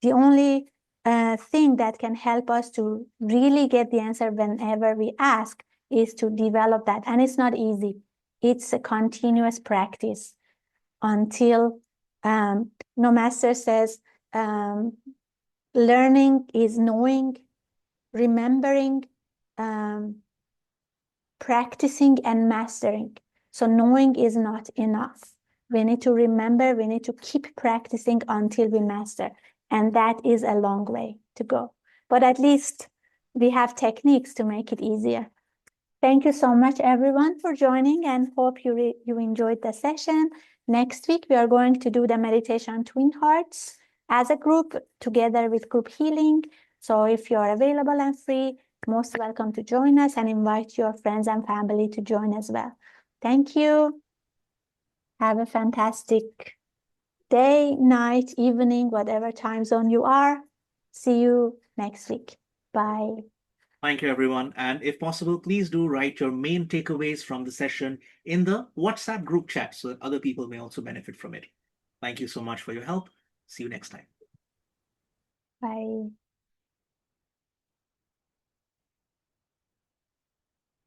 The only thing that can help us to really get the answer whenever we ask is to develop that. And it's not easy. It's a continuous practice until, no, master says, learning is knowing, remembering, practicing, and mastering. So knowing is not enough. We need to remember, we need to keep practicing until we master. And that is a long way to go. But at least we have techniques to make it easier. Thank you so much, everyone, for joining, and hope you enjoyed the session. Next week, we are going to do the meditation Twin Hearts as a group together with group healing. So if you're available and free, most welcome to join us, and invite your friends and family to join as well. Thank you. Have a fantastic day, night, evening, whatever time zone you are. See you next week. Bye. Thank you, everyone. And if possible, please do write your main takeaways from the session in the WhatsApp group chat so that other people may also benefit from it. Thank you so much for your help. See you next time. Bye.